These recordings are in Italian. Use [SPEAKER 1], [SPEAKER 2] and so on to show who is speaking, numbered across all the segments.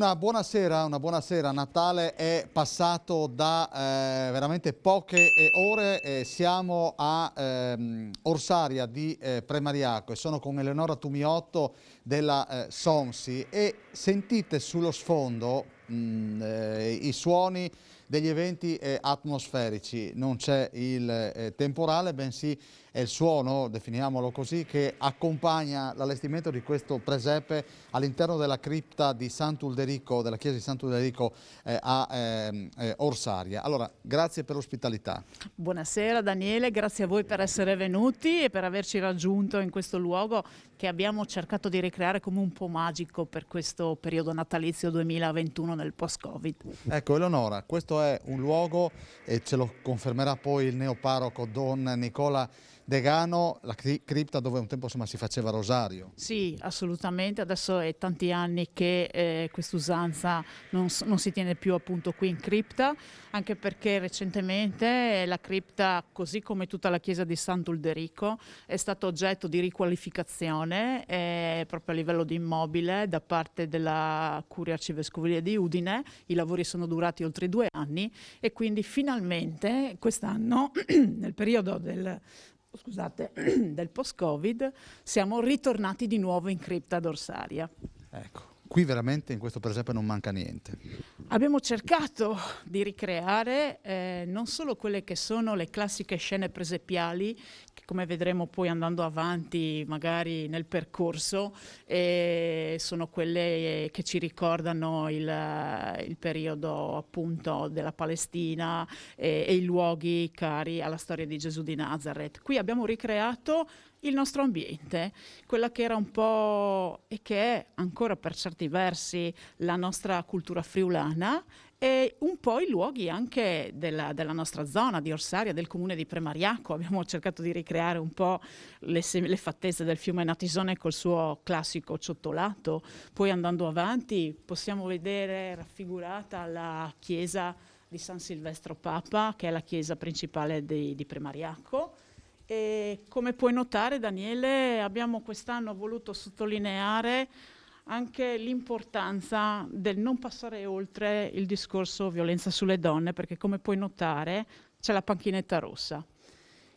[SPEAKER 1] Una buona sera. Natale è passato da veramente poche ore. Siamo a Orsaria di Premariaco e sono con Eleonora Tumiotto della Somsi e sentite sullo sfondo i suoni degli eventi atmosferici. Non c'è il temporale, bensì è il suono, definiamolo così, che accompagna l'allestimento di questo presepe all'interno della cripta di Sant'Ulderico, della chiesa di Sant'Ulderico a Orsaria. Allora, grazie per l'ospitalità.
[SPEAKER 2] Buonasera Daniele, grazie a voi per essere venuti e per averci raggiunto in questo luogo che abbiamo cercato di ricreare come un po' magico per questo periodo natalizio 2021 nel post-Covid.
[SPEAKER 1] Ecco Eleonora, questo è un luogo, e ce lo confermerà poi il neoparroco Don Nicola Degano, la cripta dove un tempo insomma si faceva rosario.
[SPEAKER 2] Sì, assolutamente, adesso è tanti anni che quest'usanza non si tiene più appunto qui in cripta, anche perché recentemente la cripta, così come tutta la chiesa di Sant'Ulderico, è stato oggetto di riqualificazione proprio a livello di immobile da parte della Curia Arcivescovile di Udine. I lavori sono durati oltre 2 anni e quindi finalmente quest'anno, nel periodo del post-Covid, siamo ritornati di nuovo in cripta ad Orsaria.
[SPEAKER 1] Ecco, qui veramente in questo presepe non manca niente.
[SPEAKER 2] Abbiamo cercato di ricreare non solo quelle che sono le classiche scene presepiali, che come vedremo poi andando avanti magari nel percorso, sono quelle che ci ricordano il periodo appunto della Palestina e i luoghi cari alla storia di Gesù di Nazareth. Qui abbiamo ricreato il nostro ambiente, quella che era un po' e che è ancora per certi versi la nostra cultura friulana e un po' i luoghi anche della nostra zona di Orsaria, del comune di Premariaco. Abbiamo cercato di ricreare un po' le fattezze del fiume Natisone col suo classico ciottolato. Poi andando avanti possiamo vedere raffigurata la chiesa di San Silvestro Papa, che è la chiesa principale di Premariaco. E come puoi notare, Daniele, abbiamo quest'anno voluto sottolineare anche l'importanza del non passare oltre il discorso violenza sulle donne, perché come puoi notare c'è la panchinetta rossa,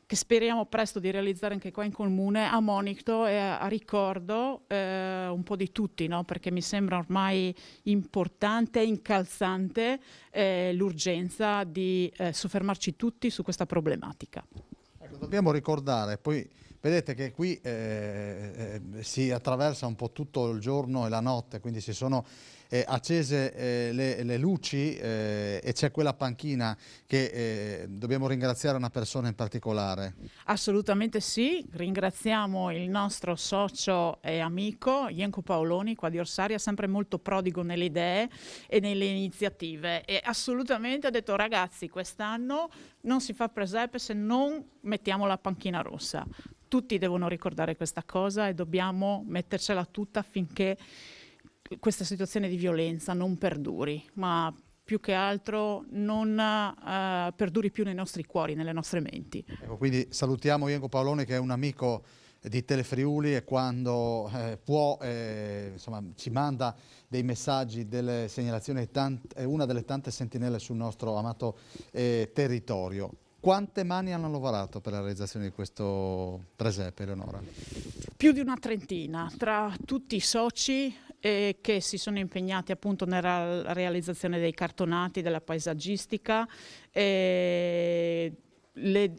[SPEAKER 2] che speriamo presto di realizzare anche qua in comune a monito e a ricordo un po' di tutti, no? Perché mi sembra ormai importante e incalzante l'urgenza di soffermarci tutti su questa problematica.
[SPEAKER 1] Dobbiamo ricordare, poi vedete che qui si attraversa un po' tutto il giorno e la notte, quindi si sono accese le luci e c'è quella panchina che dobbiamo ringraziare una persona in particolare.
[SPEAKER 2] Assolutamente sì, ringraziamo il nostro socio e amico Ienco Paoloni qua di Orsaria, sempre molto prodigo nelle idee e nelle iniziative e assolutamente ha detto: ragazzi, quest'anno non si fa presepe se non mettiamo la panchina rossa. Tutti devono ricordare questa cosa e dobbiamo mettercela tutta affinché questa situazione di violenza non perduri, ma più che altro non perduri più nei nostri cuori, nelle nostre menti.
[SPEAKER 1] Ecco, quindi salutiamo Ienco Paoloni, che è un amico di Telefriuli e quando può insomma, ci manda dei messaggi, delle segnalazioni, è una delle tante sentinelle sul nostro amato territorio. Quante mani hanno lavorato per la realizzazione di questo presepe, Eleonora?
[SPEAKER 2] Più di una trentina, tra tutti i soci che si sono impegnati appunto nella realizzazione dei cartonati, della paesaggistica, le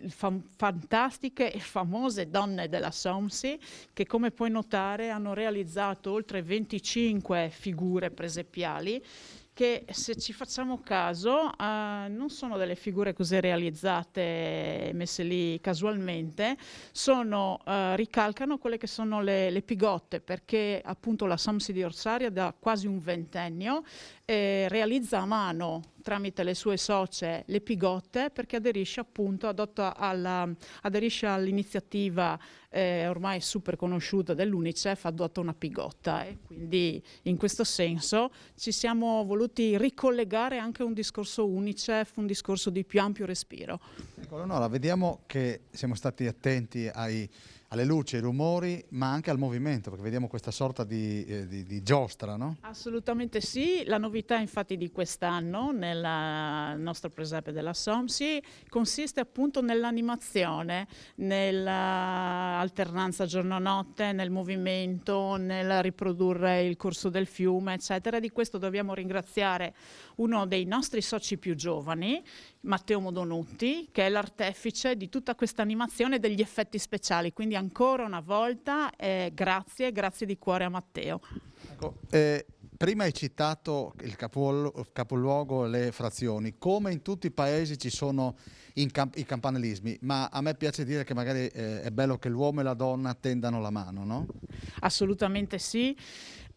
[SPEAKER 2] fantastiche e famose donne della Somsi, che come puoi notare hanno realizzato oltre 25 figure presepiali che, se ci facciamo caso, non sono delle figure così realizzate, messe lì casualmente, ricalcano quelle che sono le pigotte, perché appunto la Somsi di Orsaria da quasi un ventennio realizza a mano tramite le sue socie le pigotte, perché aderisce appunto aderisce all'iniziativa ormai super conosciuta dell'Unicef, adotta una pigotta, e quindi in questo senso ci siamo voluti ricollegare anche a un discorso Unicef, un discorso di più ampio respiro.
[SPEAKER 1] Ecco, Eleonora, vediamo che siamo stati attenti ai alle luci, ai rumori, ma anche al movimento, perché vediamo questa sorta di giostra, no?
[SPEAKER 2] Assolutamente sì, la novità infatti di quest'anno nel nostro presepe della SOMSI consiste appunto nell'animazione, nell'alternanza giorno-notte, nel movimento, nel riprodurre il corso del fiume, eccetera. Di questo dobbiamo ringraziare uno dei nostri soci più giovani, Matteo Modonutti, che è l'artefice di tutta questa animazione e degli effetti speciali. Quindi ancora una volta grazie di cuore a Matteo.
[SPEAKER 1] Ecco, prima hai citato il capoluogo, le frazioni. Come in tutti i paesi ci sono i campanilismi, ma a me piace dire che magari è bello che l'uomo e la donna tendano la mano, no?
[SPEAKER 2] Assolutamente sì.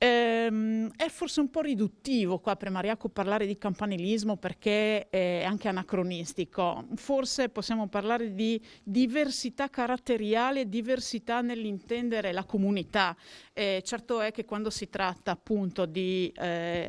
[SPEAKER 2] È forse un po' riduttivo qua a Premariaco parlare di campanilismo perché è anche anacronistico. Forse possiamo parlare di diversità caratteriale, diversità nell'intendere la comunità. Certo è che quando si tratta appunto di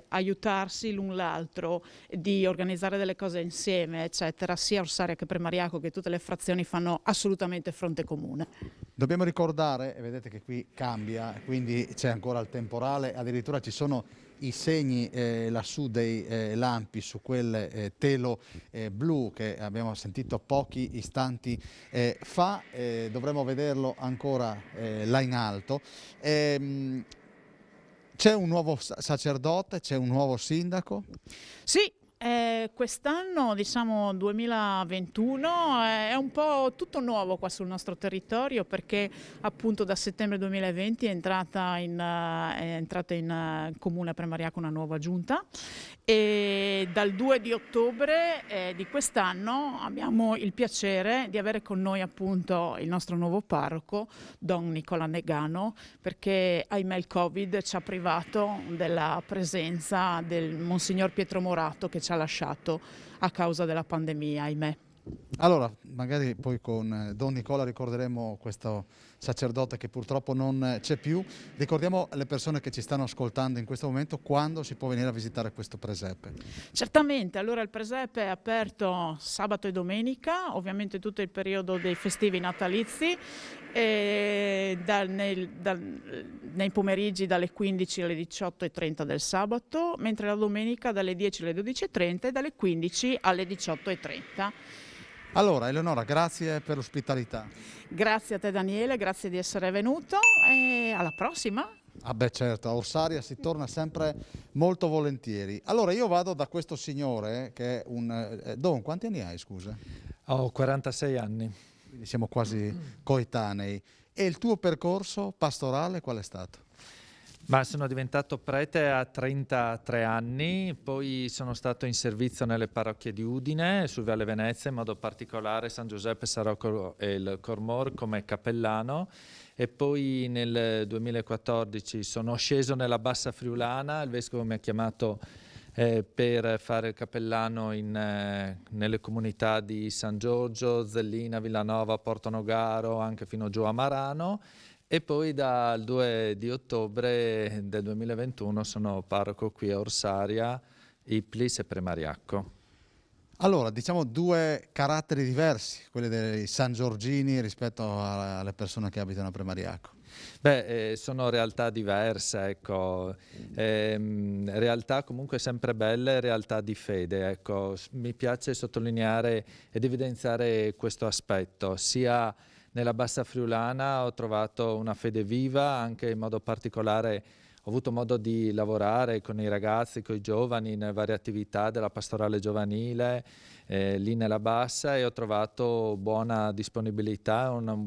[SPEAKER 2] aiutarsi l'un l'altro, di organizzare delle cose insieme, eccetera, sia Orsaria che Premariaco che tutte le frazioni fanno assolutamente fronte comune.
[SPEAKER 1] Dobbiamo ricordare, e vedete che qui cambia, quindi c'è ancora il temporale, addirittura ci sono i segni lassù dei lampi su quel telo blu che abbiamo sentito pochi istanti fa, dovremo vederlo ancora là in alto. C'è un nuovo sacerdote, c'è un nuovo sindaco?
[SPEAKER 2] Sì. Quest'anno, diciamo 2021, è un po' tutto nuovo qua sul nostro territorio perché appunto da settembre 2020 è entrata in comune a Premariaco una nuova giunta e dal 2 di ottobre di quest'anno abbiamo il piacere di avere con noi appunto il nostro nuovo parroco, Don Nicola Negano, perché ahimè il Covid ci ha privato della presenza del Monsignor Pietro Morato che ci ha lasciato a causa della pandemia, ahimè.
[SPEAKER 1] Allora, magari poi con Don Nicola ricorderemo questo sacerdote che purtroppo non c'è più. Ricordiamo alle persone che ci stanno ascoltando in questo momento quando si può venire a visitare questo presepe.
[SPEAKER 2] Certamente, allora il presepe è aperto sabato e domenica, ovviamente tutto il periodo dei festivi natalizi, nei pomeriggi dalle 15 alle 18:30 del sabato, mentre la domenica dalle 10 alle 12:30 e dalle 15 alle 18:30.
[SPEAKER 1] Allora, Eleonora, grazie per l'ospitalità.
[SPEAKER 2] Grazie a te Daniele, grazie di essere venuto e alla prossima.
[SPEAKER 1] Ah beh certo, a Orsaria si torna sempre molto volentieri. Allora io vado da questo signore che è un... Don, quanti anni hai, scusa?
[SPEAKER 3] Ho 46 anni.
[SPEAKER 1] Quindi siamo quasi coetanei. E il tuo percorso pastorale qual è stato?
[SPEAKER 3] Ma sono diventato prete a 33 anni, poi sono stato in servizio nelle parrocchie di Udine, su Viale Venezia, in modo particolare San Giuseppe, Sarocco e il Cormor come cappellano, e poi nel 2014 sono sceso nella Bassa Friulana, il vescovo mi ha chiamato per fare il cappellano nelle comunità di San Giorgio, Zellina, Villanova, Porto Nogaro, anche fino giù a Marano. E poi dal 2 di ottobre del 2021 sono parroco qui a Orsaria, Iplis e Premariacco.
[SPEAKER 1] Allora, diciamo due caratteri diversi, quelli dei San Giorgini rispetto alle persone che abitano a Premariacco.
[SPEAKER 3] Beh, sono realtà diverse, ecco, realtà comunque sempre belle, realtà di fede, ecco. Mi piace sottolineare ed evidenziare questo aspetto, sia nella Bassa Friulana ho trovato una fede viva, anche in modo particolare ho avuto modo di lavorare con i ragazzi, con i giovani, in varie attività della pastorale giovanile, lì nella Bassa, e ho trovato buona disponibilità, un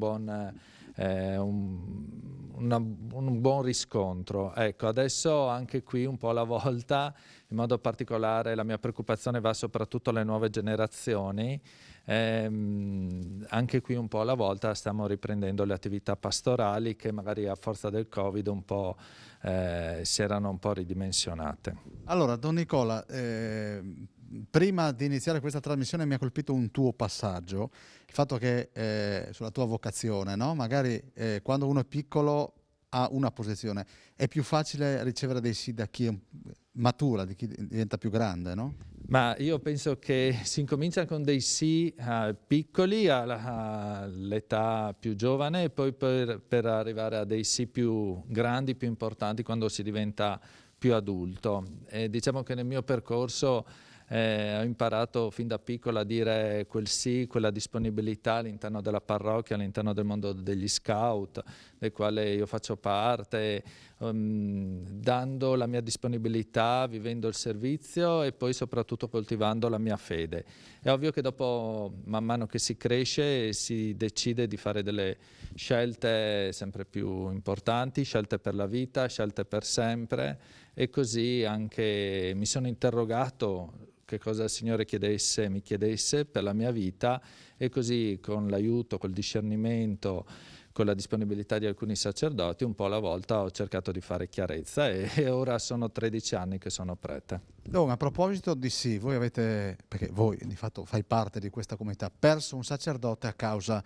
[SPEAKER 3] buon riscontro. Ecco, adesso anche qui un po' alla volta, in modo particolare la mia preoccupazione va soprattutto alle nuove generazioni. Anche qui un po' alla volta stiamo riprendendo le attività pastorali che magari a forza del Covid un po' si erano un po' ridimensionate.
[SPEAKER 1] Allora, Don Nicola, prima di iniziare questa trasmissione mi ha colpito un tuo passaggio, il fatto che sulla tua vocazione, no? Magari quando uno è piccolo ha una posizione. È più facile ricevere dei sì da chi matura, di chi diventa più grande, no?
[SPEAKER 3] Ma io penso che si incomincia con dei sì piccoli all'età più giovane e poi per arrivare a dei sì più grandi, più importanti quando si diventa più adulto. E diciamo che nel mio percorso ho imparato fin da piccola a dire quel sì, quella disponibilità all'interno della parrocchia, all'interno del mondo degli scout, del quale io faccio parte, dando la mia disponibilità, vivendo il servizio e poi soprattutto coltivando la mia fede. È ovvio che dopo, man mano che si cresce, si decide di fare delle scelte sempre più importanti, scelte per la vita, scelte per sempre, e così anche mi sono interrogato che cosa il Signore mi chiedesse per la mia vita, e così con l'aiuto, col discernimento, con la disponibilità di alcuni sacerdoti, un po' alla volta ho cercato di fare chiarezza e ora sono 13 anni che sono prete.
[SPEAKER 1] A proposito di sì, voi avete, perché voi di fatto fai parte di questa comunità, perso un sacerdote a causa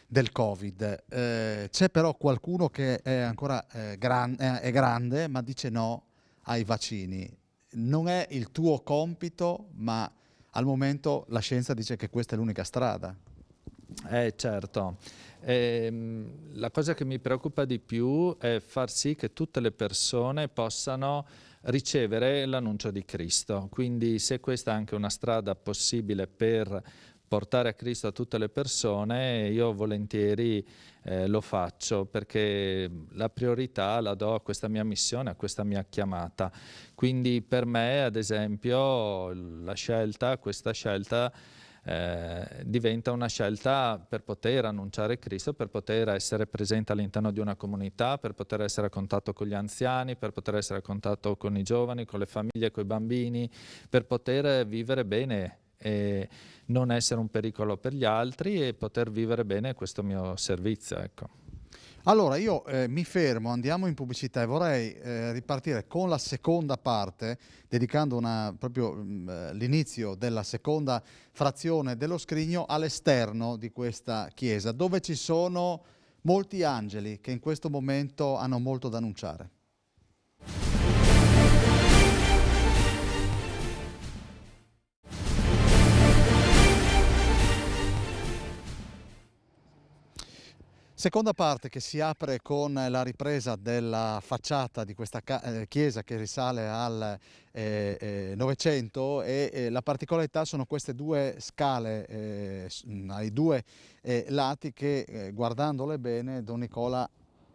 [SPEAKER 1] del Covid. C'è però qualcuno che è ancora è grande, ma dice no ai vaccini. Non è il tuo compito, ma al momento la scienza dice che questa è l'unica strada.
[SPEAKER 3] Certo. La cosa che mi preoccupa di più è far sì che tutte le persone possano ricevere l'annuncio di Cristo. Quindi se questa è anche una strada possibile per portare a Cristo a tutte le persone, io volentieri lo faccio, perché la priorità la do a questa mia missione, a questa mia chiamata. Quindi per me, ad esempio, questa scelta diventa una scelta per poter annunciare Cristo, per poter essere presente all'interno di una comunità, per poter essere a contatto con gli anziani, per poter essere a contatto con i giovani, con le famiglie, con i bambini, per poter vivere bene e non essere un pericolo per gli altri e poter vivere bene questo mio servizio, ecco.
[SPEAKER 1] Allora io mi fermo, andiamo in pubblicità e vorrei ripartire con la seconda parte, dedicando proprio l'inizio della seconda frazione dello scrigno all'esterno di questa chiesa, dove ci sono molti angeli che in questo momento hanno molto da annunciare. Seconda parte che si apre con la ripresa della facciata di questa chiesa che risale al Novecento e la particolarità sono queste due scale ai due lati che guardandole bene Don Nicola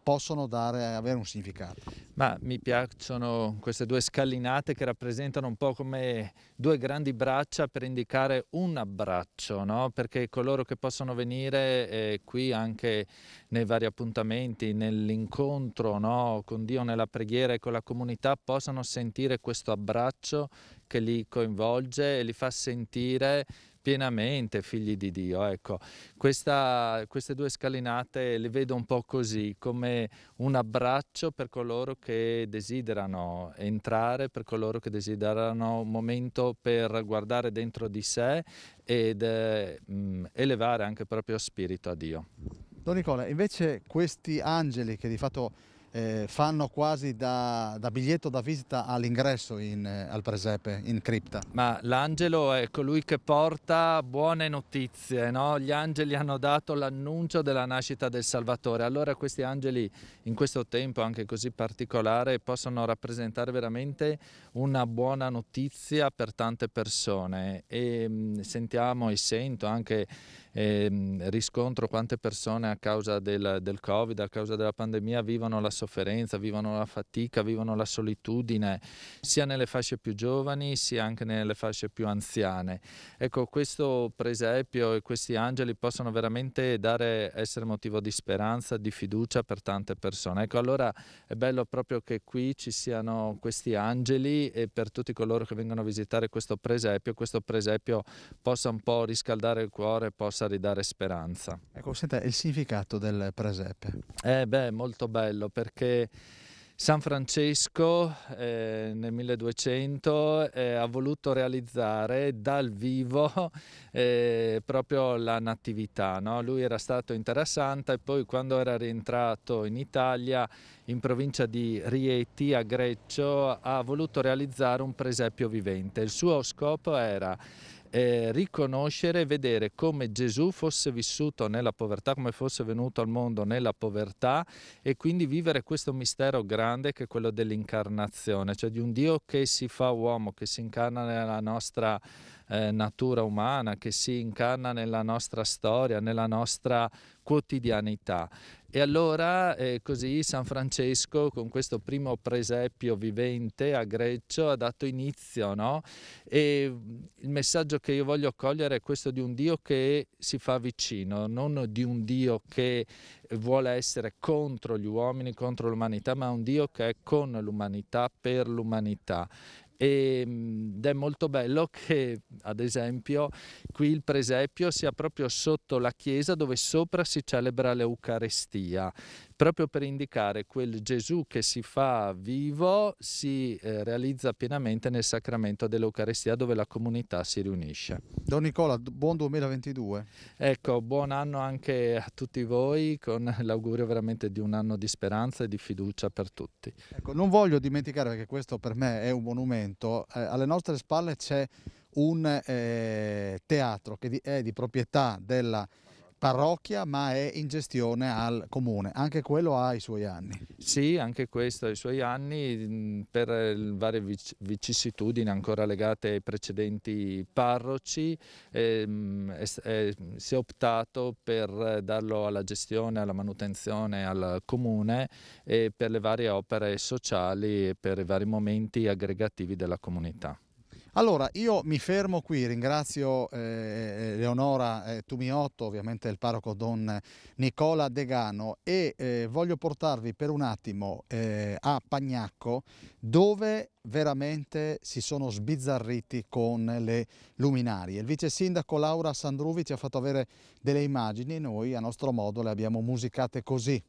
[SPEAKER 1] possono avere un significato.
[SPEAKER 3] Ma mi piacciono queste due scalinate che rappresentano un po' come due grandi braccia per indicare un abbraccio, no? Perché coloro che possono venire qui anche nei vari appuntamenti, nell'incontro, no? Con Dio, nella preghiera e con la comunità, possano sentire questo abbraccio che li coinvolge e li fa sentire pienamente figli di Dio. Ecco, queste due scalinate le vedo un po' così, come un abbraccio per coloro che desiderano entrare, per coloro che desiderano un momento per guardare dentro di sé ed elevare anche il proprio spirito a Dio.
[SPEAKER 1] Don Nicola, invece questi angeli che di fatto fanno quasi da biglietto da visita all'ingresso al presepe, in cripta.
[SPEAKER 3] Ma l'angelo è colui che porta buone notizie, no? Gli angeli hanno dato l'annuncio della nascita del Salvatore. Allora questi angeli in questo tempo anche così particolare possono rappresentare veramente una buona notizia per tante persone e sentiamo e sento anche riscontro quante persone a causa del Covid, a causa della pandemia vivono la sofferenza, vivono la fatica, vivono la solitudine, sia nelle fasce più giovani sia anche nelle fasce più anziane. Ecco, questo presepio e questi angeli possono veramente essere motivo di speranza, di fiducia per tante persone. Ecco, allora è bello proprio che qui ci siano questi angeli e per tutti coloro che vengono a visitare questo presepio possa un po' riscaldare il cuore, possa ridare speranza.
[SPEAKER 1] Ecco, senta, il significato del presepe.
[SPEAKER 3] Molto bello, perché San Francesco nel 1200 ha voluto realizzare dal vivo proprio la natività, no? Lui era stato in Terra Santa e poi quando era rientrato in Italia, in provincia di Rieti a Greccio, ha voluto realizzare un presepio vivente. Il suo scopo era riconoscere e vedere come Gesù fosse vissuto nella povertà, come fosse venuto al mondo nella povertà, e quindi vivere questo mistero grande che è quello dell'incarnazione, cioè di un Dio che si fa uomo, che si incarna nella nostra natura umana, che si incarna nella nostra storia, nella nostra quotidianità. E allora così San Francesco, con questo primo presepio vivente a Greccio, ha dato inizio, no? E il messaggio che io voglio cogliere è questo di un Dio che si fa vicino, non di un Dio che vuole essere contro gli uomini, contro l'umanità, ma un Dio che è con l'umanità, per l'umanità. Ed è molto bello che, ad esempio, qui il presepio sia proprio sotto la chiesa dove sopra si celebra l'Eucarestia, proprio per indicare quel Gesù che si fa vivo, si realizza pienamente nel sacramento dell'Eucarestia dove la comunità si riunisce.
[SPEAKER 1] Don Nicola, buon 2022.
[SPEAKER 3] Ecco, buon anno anche a tutti voi, con l'augurio veramente di un anno di speranza e di fiducia per tutti.
[SPEAKER 1] Ecco, non voglio dimenticare, perché questo per me è un monumento, alle nostre spalle c'è un teatro che è di proprietà della parrocchia ma è in gestione al comune, anche quello ha i suoi anni.
[SPEAKER 3] Sì, anche questo ha i suoi anni per varie vicissitudini ancora legate ai precedenti parroci, si è optato per darlo alla gestione, alla manutenzione al comune e per le varie opere sociali e per i vari momenti aggregativi della comunità.
[SPEAKER 1] Allora, io mi fermo qui, ringrazio Leonora Tumiotto, ovviamente il parroco Don Nicola Degano, e voglio portarvi per un attimo a Pagnacco, dove veramente si sono sbizzarriti con le luminarie. Il vice sindaco Laura Sandruvi ci ha fatto avere delle immagini e noi a nostro modo le abbiamo musicate così.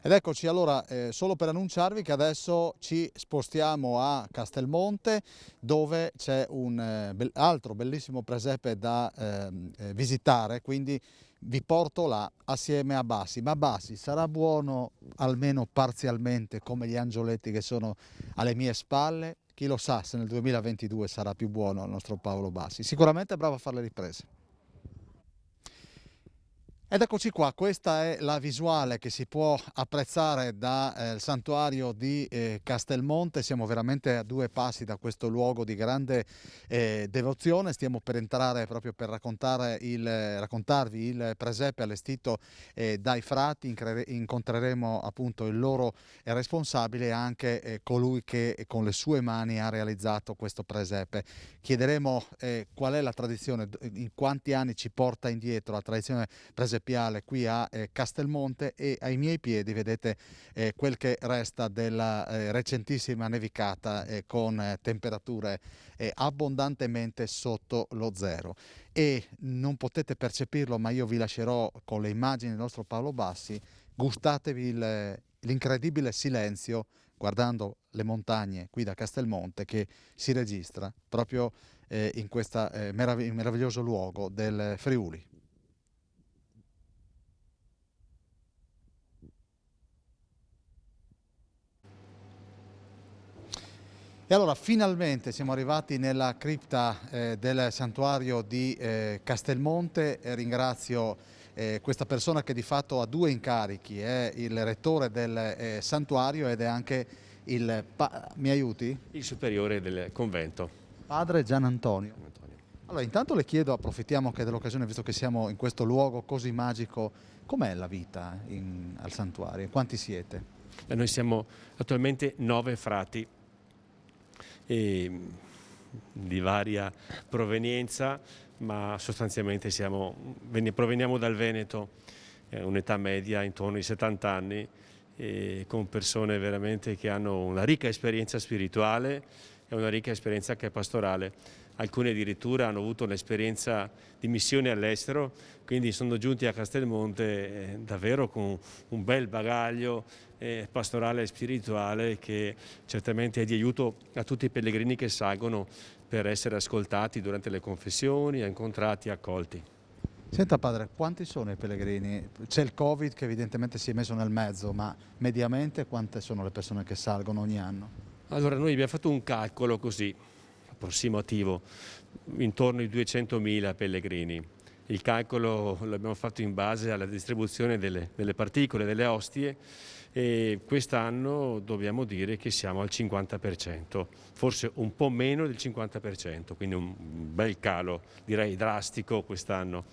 [SPEAKER 1] Ed eccoci allora, solo per annunciarvi che adesso ci spostiamo a Castelmonte, dove c'è un altro bellissimo presepe da visitare, quindi vi porto là assieme a Bassi. Ma Bassi sarà buono almeno parzialmente come gli angioletti che sono alle mie spalle? Chi lo sa se nel 2022 sarà più buono il nostro Paolo Bassi. Sicuramente è bravo a fare le riprese. Ed eccoci qua, questa è la visuale che si può apprezzare dal santuario di Castelmonte. Siamo veramente a 2 passi da questo luogo di grande devozione. Stiamo per entrare proprio per raccontarvi il presepe allestito dai frati. Incontreremo appunto il loro responsabile e anche colui che con le sue mani ha realizzato questo presepe. Chiederemo qual è la tradizione, in quanti anni ci porta indietro la tradizione presepiale qui a Castelmonte, e ai miei piedi vedete quel che resta della recentissima nevicata con temperature abbondantemente sotto lo zero. E non potete percepirlo, ma io vi lascerò con le immagini del nostro Paolo Bassi. Gustatevi l'incredibile silenzio guardando le montagne qui da Castelmonte che si registra proprio in questo meraviglioso luogo del Friuli. E allora finalmente siamo arrivati nella cripta del santuario di Castelmonte. Ringrazio questa persona che di fatto ha 2 incarichi, è il rettore del santuario ed è anche mi aiuti?
[SPEAKER 4] Il superiore del convento.
[SPEAKER 1] Padre Gian Antonio. Allora intanto le chiedo, approfittiamo anche dell'occasione, visto che siamo in questo luogo così magico, com'è la vita al santuario? Quanti siete?
[SPEAKER 4] Noi siamo attualmente 9 frati di varia provenienza, ma sostanzialmente proveniamo dal Veneto, un'età media intorno ai 70 anni, con persone veramente che hanno una ricca esperienza spirituale e una ricca esperienza anche pastorale. Alcuni addirittura hanno avuto un'esperienza di missione all'estero, quindi sono giunti a Castelmonte davvero con un bel bagaglio pastorale e spirituale che certamente è di aiuto a tutti i pellegrini che salgono per essere ascoltati durante le confessioni, incontrati e accolti.
[SPEAKER 1] Senta padre, quanti sono i pellegrini? C'è il Covid che evidentemente si è messo nel mezzo, ma mediamente quante sono le persone che salgono ogni anno?
[SPEAKER 4] Allora noi abbiamo fatto un calcolo così, approssimativo, intorno ai 200.000 pellegrini. Il calcolo l'abbiamo fatto in base alla distribuzione delle particole, delle ostie, e quest'anno dobbiamo dire che siamo al 50%, forse un po' meno del 50%, quindi un bel calo, direi drastico quest'anno.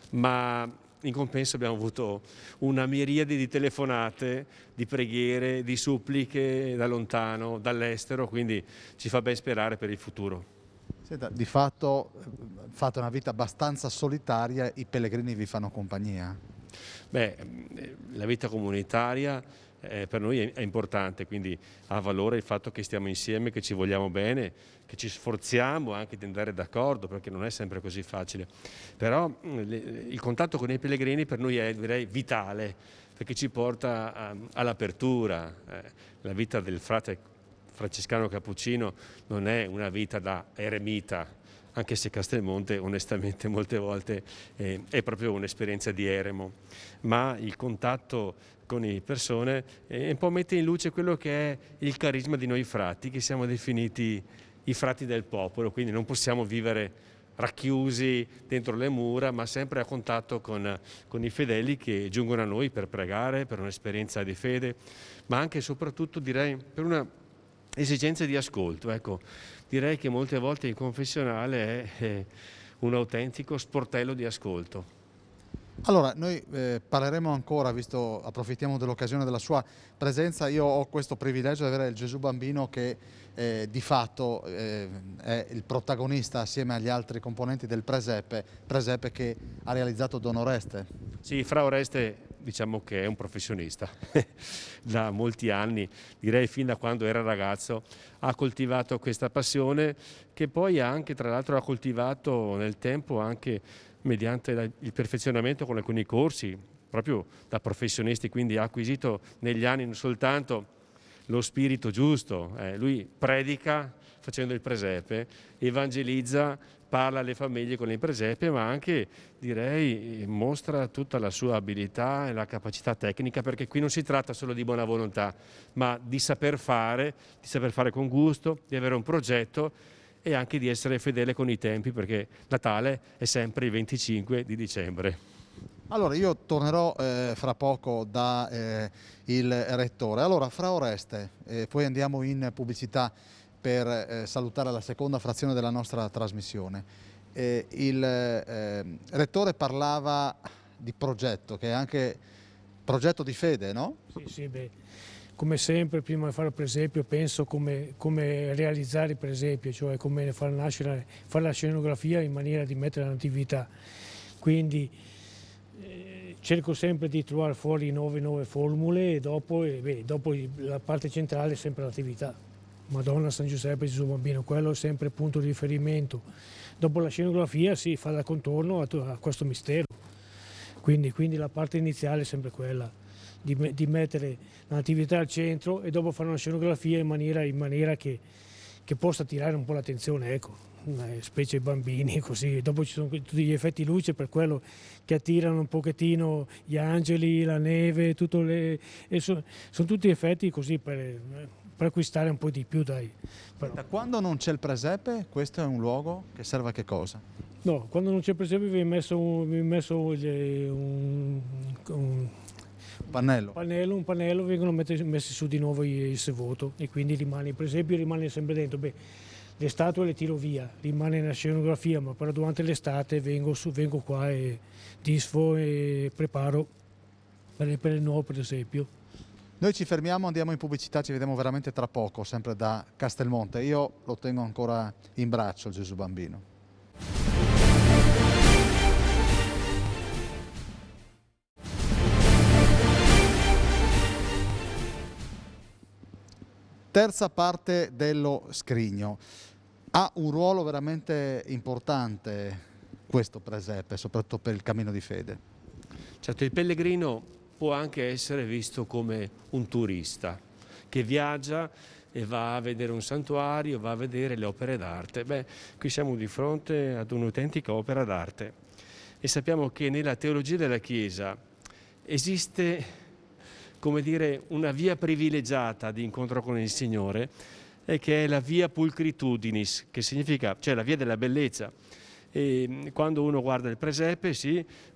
[SPEAKER 4] Ma in compenso abbiamo avuto una miriade di telefonate, di preghiere, di suppliche da lontano, dall'estero, quindi ci fa ben sperare per il futuro.
[SPEAKER 1] Senta, di fatto fate una vita abbastanza solitaria, i pellegrini vi fanno compagnia?
[SPEAKER 4] Beh, la vita comunitaria per noi è importante, quindi ha valore il fatto che stiamo insieme, che ci vogliamo bene, che ci sforziamo anche di andare d'accordo, perché non è sempre così facile. Però il contatto con i pellegrini per noi è, direi, vitale, perché ci porta all'apertura. La vita del frate francescano cappuccino non è una vita da eremita, anche se Castelmonte onestamente molte volte è proprio un'esperienza di eremo, ma il contatto con le persone un po' mette in luce quello che è il carisma di noi frati, che siamo definiti i frati del popolo, quindi non possiamo vivere racchiusi dentro le mura, ma sempre a contatto con i fedeli che giungono a noi per pregare, per un'esperienza di fede, ma anche e soprattutto direi per una esigenza di ascolto. Ecco, direi che molte volte il confessionale è un autentico sportello di ascolto.
[SPEAKER 1] Allora, noi parleremo ancora, approfittiamo dell'occasione della sua presenza. Io ho questo privilegio di avere il Gesù Bambino che di fatto è il protagonista assieme agli altri componenti del presepe che ha realizzato Don Oreste.
[SPEAKER 4] Sì, Fra Oreste diciamo che è un professionista, da molti anni, direi fin da quando era ragazzo, ha coltivato questa passione che poi anche, tra l'altro, ha coltivato nel tempo anche mediante il perfezionamento con alcuni corsi, proprio da professionisti, quindi ha acquisito negli anni non soltanto lo spirito giusto, lui predica facendo il presepe, evangelizza, parla alle famiglie con il presepe, ma anche, direi, mostra tutta la sua abilità e la capacità tecnica, perché qui non si tratta solo di buona volontà, ma di saper fare con gusto, di avere un progetto e anche di essere fedele con i tempi, perché Natale è sempre il 25 di dicembre.
[SPEAKER 1] Allora io tornerò fra poco da il rettore. Allora, Fra Oreste, poi andiamo in pubblicità per salutare la seconda frazione della nostra trasmissione. Il rettore parlava di progetto, che è anche progetto di fede, no?
[SPEAKER 5] Sì, beh, come sempre prima di fare il presepio penso come realizzare il presepio, cioè come fare la scenografia in maniera di mettere la natività. Quindi cerco sempre di trovare fuori nuove formule e dopo la parte centrale è sempre l'attività. Madonna, San Giuseppe, Gesù Bambino, quello è sempre il punto di riferimento. Dopo la scenografia si fa da contorno a questo mistero. Quindi la parte iniziale è sempre quella, di mettere la natività al centro e dopo fare una scenografia in maniera che possa attirare un po' l'attenzione, ecco. Specie i bambini, così. Dopo ci sono tutti gli effetti luce per quello che attirano un pochettino gli angeli, la neve, sono tutti effetti così per acquistare un po' di più, dai.
[SPEAKER 1] Da quando non c'è il presepe, questo è un luogo che serve a che cosa?
[SPEAKER 5] No, quando non c'è presepe vi è messo un pannello, vengono messi su di nuovo il sevoto e quindi il presepio rimane sempre dentro. Beh, le statue le tiro via, rimane nella scenografia, ma però durante l'estate vengo qua e disfo e preparo per il nuovo presepio.
[SPEAKER 1] Noi ci fermiamo, andiamo in pubblicità, ci vediamo veramente tra poco, sempre da Castelmonte. Io lo tengo ancora in braccio, il Gesù Bambino. Terza parte dello scrigno. Ha un ruolo veramente importante questo presepe, soprattutto per il cammino di fede.
[SPEAKER 4] Certo, il pellegrino può anche essere visto come un turista che viaggia e va a vedere un santuario, va a vedere le opere d'arte. Beh, qui siamo di fronte ad un'autentica opera d'arte e sappiamo che nella teologia della Chiesa esiste, come dire, una via privilegiata di incontro con il Signore, e che è la via pulcritudinis, che significa, cioè la via della bellezza. E quando uno guarda il presepe,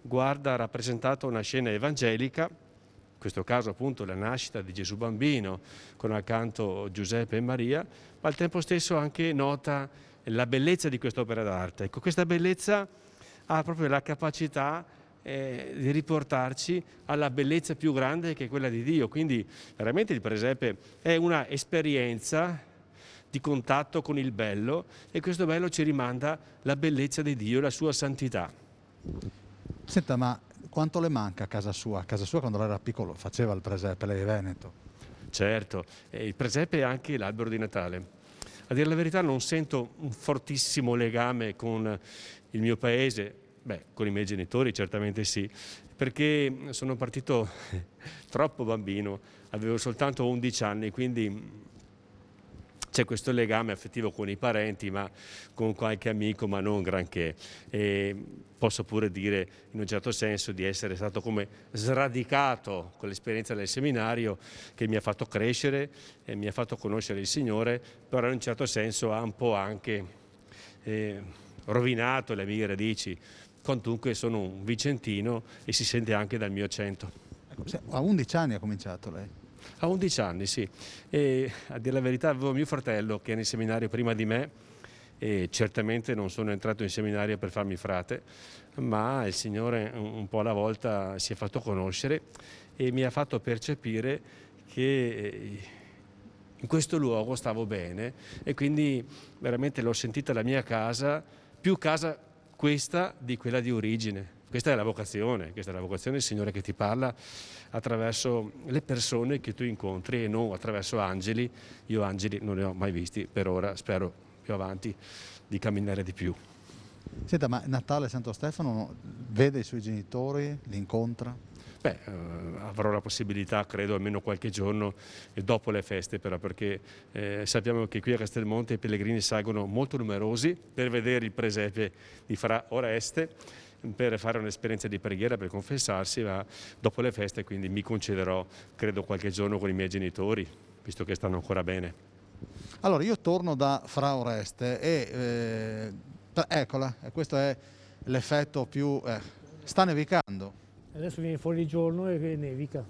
[SPEAKER 4] guarda rappresentata una scena evangelica, in questo caso appunto la nascita di Gesù Bambino, con accanto Giuseppe e Maria, ma al tempo stesso anche nota la bellezza di quest'opera d'arte. Ecco, questa bellezza ha proprio la capacità di riportarci alla bellezza più grande, che è quella di Dio. Quindi veramente il presepe è una esperienza di contatto con il bello, e questo bello ci rimanda la bellezza di Dio e la sua santità.
[SPEAKER 1] Senta, ma quanto le manca a casa sua? A casa sua quando lei era piccolo faceva il presepe, lei è veneto.
[SPEAKER 4] Certo, il presepe è anche l'albero di Natale. A dire la verità non sento un fortissimo legame con il mio paese. Beh, con i miei genitori certamente sì, perché sono partito troppo bambino, avevo soltanto 11 anni, quindi c'è questo legame affettivo con i parenti, ma con qualche amico, ma non granché. E posso pure dire, in un certo senso, di essere stato come sradicato con l'esperienza del seminario, che mi ha fatto crescere e mi ha fatto conoscere il Signore, però in un certo senso ha un po' anche rovinato le mie radici. Quantunque sono un vicentino e si sente anche dal mio accento.
[SPEAKER 1] A 11 anni ha cominciato lei?
[SPEAKER 4] A 11 anni, sì. E a dire la verità avevo mio fratello che è nel seminario prima di me, e certamente non sono entrato in seminario per farmi frate, ma il Signore un po' alla volta si è fatto conoscere e mi ha fatto percepire che in questo luogo stavo bene, e quindi veramente l'ho sentita la mia casa, più casa questa di quella di origine. Questa è la vocazione del Signore che ti parla attraverso le persone che tu incontri e non attraverso angeli. Io angeli non ne ho mai visti per ora, spero più avanti di camminare di più.
[SPEAKER 1] Senta, ma Natale Santo Stefano vede i suoi genitori, li incontra?
[SPEAKER 4] Beh, avrò la possibilità, credo, almeno qualche giorno dopo le feste, però, perché sappiamo che qui a Castelmonte i pellegrini salgono molto numerosi per vedere il presepe di Fra Oreste, per fare un'esperienza di preghiera, per confessarsi, ma dopo le feste quindi mi concederò, credo, qualche giorno con i miei genitori, visto che stanno ancora bene.
[SPEAKER 1] Allora, io torno da Fra Oreste e eccola, questo è l'effetto più... sta nevicando.
[SPEAKER 5] Adesso viene fuori il giorno e nevica.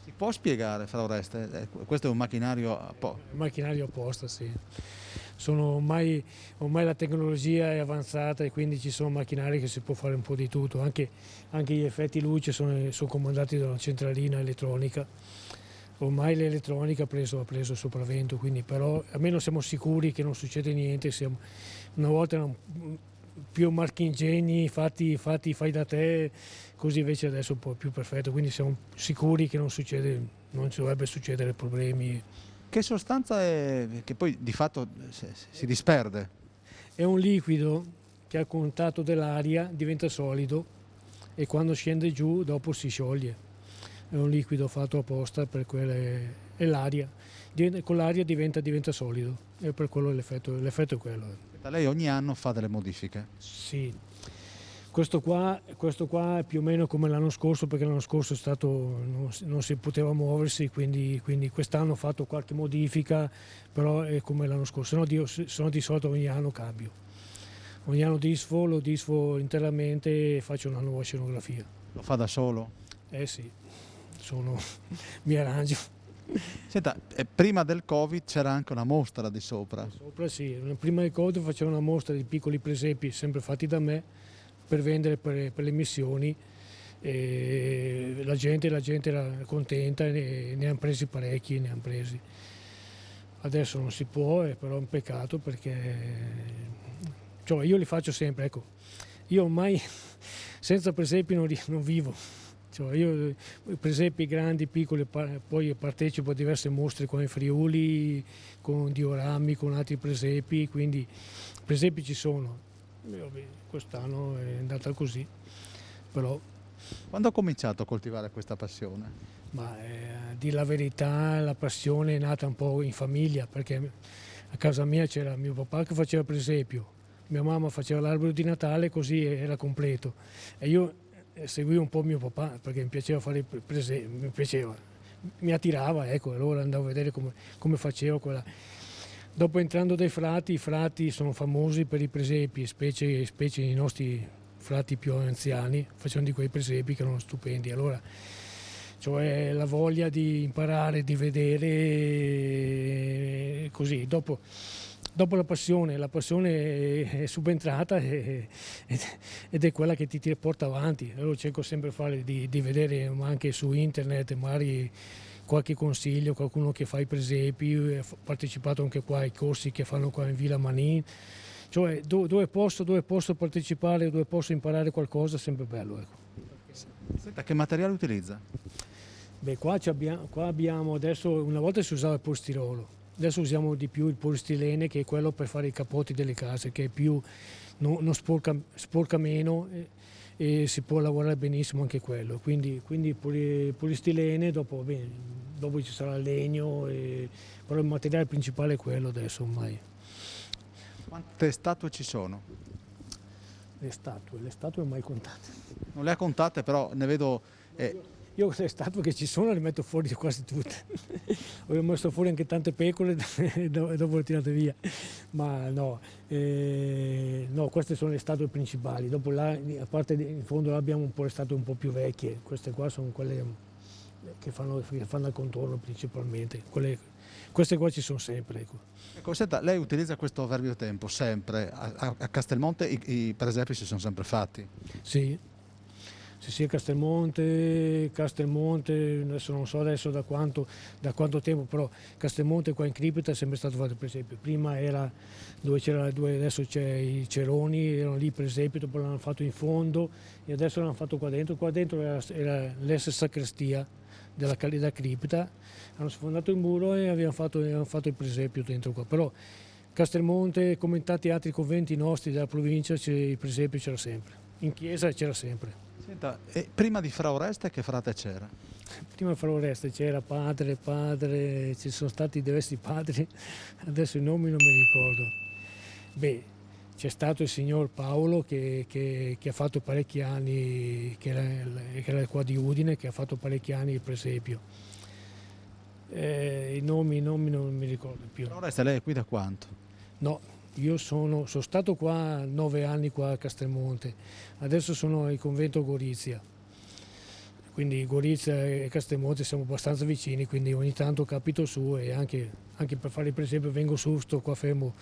[SPEAKER 1] Si può spiegare, Fra Oreste? Questo è un macchinario a po'.
[SPEAKER 5] Macchinario apposta, sì. Ormai la tecnologia è avanzata e quindi ci sono macchinari che si può fare un po' di tutto, anche gli effetti luce sono comandati da una centralina elettronica. Ormai l'elettronica ha preso il sopravvento, quindi però almeno siamo sicuri che non succede niente. Una volta erano più marchingegni fai da te, così invece adesso è un po' più perfetto, quindi siamo sicuri che non dovrebbe succedere problemi.
[SPEAKER 1] Che sostanza è che poi di fatto si disperde?
[SPEAKER 5] È un liquido che a contatto dell'aria diventa solido e quando scende giù dopo si scioglie. È un liquido fatto apposta per quelle, e l'aria. Con l'aria diventa solido e per quello l'effetto è quello.
[SPEAKER 1] Lei ogni anno fa delle modifiche?
[SPEAKER 5] Sì. Questo qua è più o meno come l'anno scorso, perché l'anno scorso non si poteva muoversi, quindi quest'anno ho fatto qualche modifica, però è come l'anno scorso, se no di solito ogni anno cambio. Ogni anno lo disfo interamente e faccio una nuova scenografia.
[SPEAKER 1] Lo fa da solo?
[SPEAKER 5] Eh sì, mi arrangio.
[SPEAKER 1] Senta, prima del Covid c'era anche una mostra di sopra.
[SPEAKER 5] Sopra sì, prima del Covid facevo una mostra di piccoli presepi sempre fatti da me, per vendere per le missioni, e la gente era contenta e ne hanno presi parecchi, Adesso non si può, però è un peccato perché io li faccio sempre, ecco. Io ormai senza presepi non vivo. Io presepi grandi, piccoli, poi partecipo a diverse mostre qua in Friuli, con diorami, con altri presepi, quindi presepi ci sono. Quest'anno è andata così, però...
[SPEAKER 1] Quando ha cominciato a coltivare questa passione?
[SPEAKER 5] Ma a dire la verità, la passione è nata un po' in famiglia, perché a casa mia c'era mio papà che faceva presepio, mia mamma faceva l'albero di Natale, così era completo. E io seguivo un po' mio papà, perché mi piaceva fare il presepio, mi attirava, ecco, allora andavo a vedere come faceva quella... Dopo entrando dai frati, i frati sono famosi per i presepi, specie i nostri frati più anziani, facevano di quei presepi che erano stupendi. Allora, la voglia di imparare, di vedere, così. Dopo la passione è subentrata ed è quella che ti porta avanti. Allora cerco sempre di vedere anche su internet, magari qualche consiglio, qualcuno che fa i presepi, ho partecipato anche qua ai corsi che fanno qua in Villa Manin, dove posso partecipare, dove posso imparare qualcosa, è sempre bello. Ecco.
[SPEAKER 1] Senta, che materiale utilizza?
[SPEAKER 5] Beh, qua abbiamo adesso, una volta si usava il polistirolo, adesso usiamo di più il polistirene, che è quello per fare i capotti delle case, che è più, non sporca meno. E si può lavorare benissimo anche quello, quindi polistirene, dopo ci sarà il legno, però il materiale principale è quello adesso ormai.
[SPEAKER 1] Quante statue ci sono?
[SPEAKER 5] Le statue mai contate.
[SPEAKER 1] Non le ha contate, però ne vedo...
[SPEAKER 5] Io le statue che ci sono le metto fuori quasi tutte. Ho messo fuori anche tante pecore e dopo le tirate via. Ma no, queste sono le statue principali. Dopo là, a parte in fondo là abbiamo un po' le statue un po' più vecchie. Queste qua sono quelle che fanno il contorno principalmente. Queste qua ci sono sempre.
[SPEAKER 1] Ecco, senta, lei utilizza questo Verbio Tempo sempre. A Castelmonte i presepi si sono sempre fatti?
[SPEAKER 5] Sì. Sì, Castelmonte, adesso non so da quanto tempo, però Castelmonte qua in Cripita è sempre stato fatto per esempio. Prima era adesso c'è i Ceroni, erano lì per esempio, dopo l'hanno fatto in fondo e adesso l'hanno fatto qua dentro. Qua dentro era l'ex sacrestia della Cripita, hanno sfondato il muro e avevano fatto il presepio dentro qua. Però Castelmonte, come in tanti altri conventi nostri della provincia, il presepio c'era sempre, in chiesa c'era sempre.
[SPEAKER 1] Senta, e prima di Fra Oreste che frate c'era?
[SPEAKER 5] Prima di Fra Oreste c'era padre, ci sono stati diversi padri, adesso i nomi non mi ricordo. Beh, c'è stato il signor Paolo che ha fatto parecchi anni, che era qua di Udine, che ha fatto parecchi anni il presepio. I nomi non mi ricordo più.
[SPEAKER 1] Fra Oreste lei è qui da quanto?
[SPEAKER 5] No. Io sono stato qua 9 anni qua a Castelmonte, adesso sono al convento Gorizia quindi Gorizia e Castelmonte siamo abbastanza vicini, quindi ogni tanto capito su e anche per fare per esempio vengo su, sto qua fermo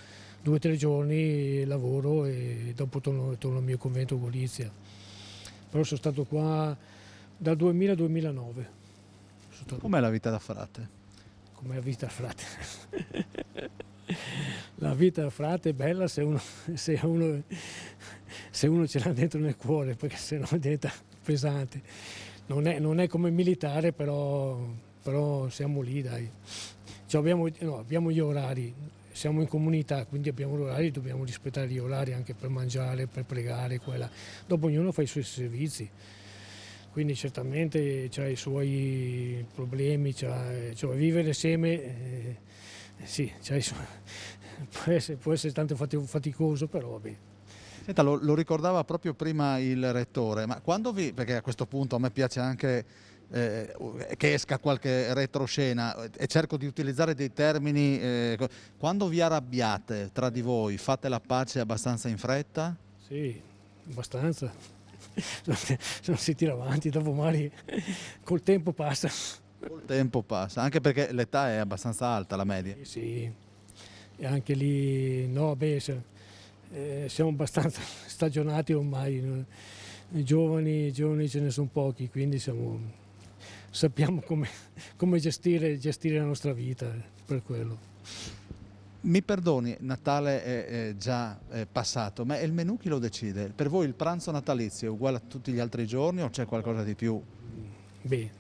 [SPEAKER 5] 2 o 3 giorni, lavoro e dopo torno al mio convento a Gorizia. Però sono stato qua dal 2000 al 2009.
[SPEAKER 1] Com'è la vita da frate?
[SPEAKER 5] Com'è la vita da frate? La vita da frate è bella se uno ce l'ha dentro nel cuore, perché sennò diventa pesante. Non è come militare, però siamo lì, dai. Cioè abbiamo gli orari, siamo in comunità, quindi abbiamo gli orari, dobbiamo rispettare gli orari anche per mangiare, per pregare, quella. Dopo ognuno fa i suoi servizi. Quindi certamente c'ha i suoi problemi, cioè vivere assieme, sì, può essere tanto faticoso, però vabbè.
[SPEAKER 1] Senta, lo ricordava proprio prima il rettore, ma quando perché a questo punto a me piace anche che esca qualche retroscena e cerco di utilizzare dei termini, quando vi arrabbiate tra di voi fate la pace abbastanza in fretta?
[SPEAKER 5] Sì, abbastanza. Non si tira avanti, dopo magari col tempo passa.
[SPEAKER 1] Col tempo passa, anche perché l'età è abbastanza alta, la media.
[SPEAKER 5] Sì, e anche lì, no, beh, siamo abbastanza stagionati ormai, giovani ce ne sono pochi, quindi sappiamo come gestire la nostra vita, per quello.
[SPEAKER 1] Mi perdoni, Natale è già passato, ma il menù chi lo decide? Per voi il pranzo natalizio è uguale a tutti gli altri giorni o c'è qualcosa di più?
[SPEAKER 5] Beh,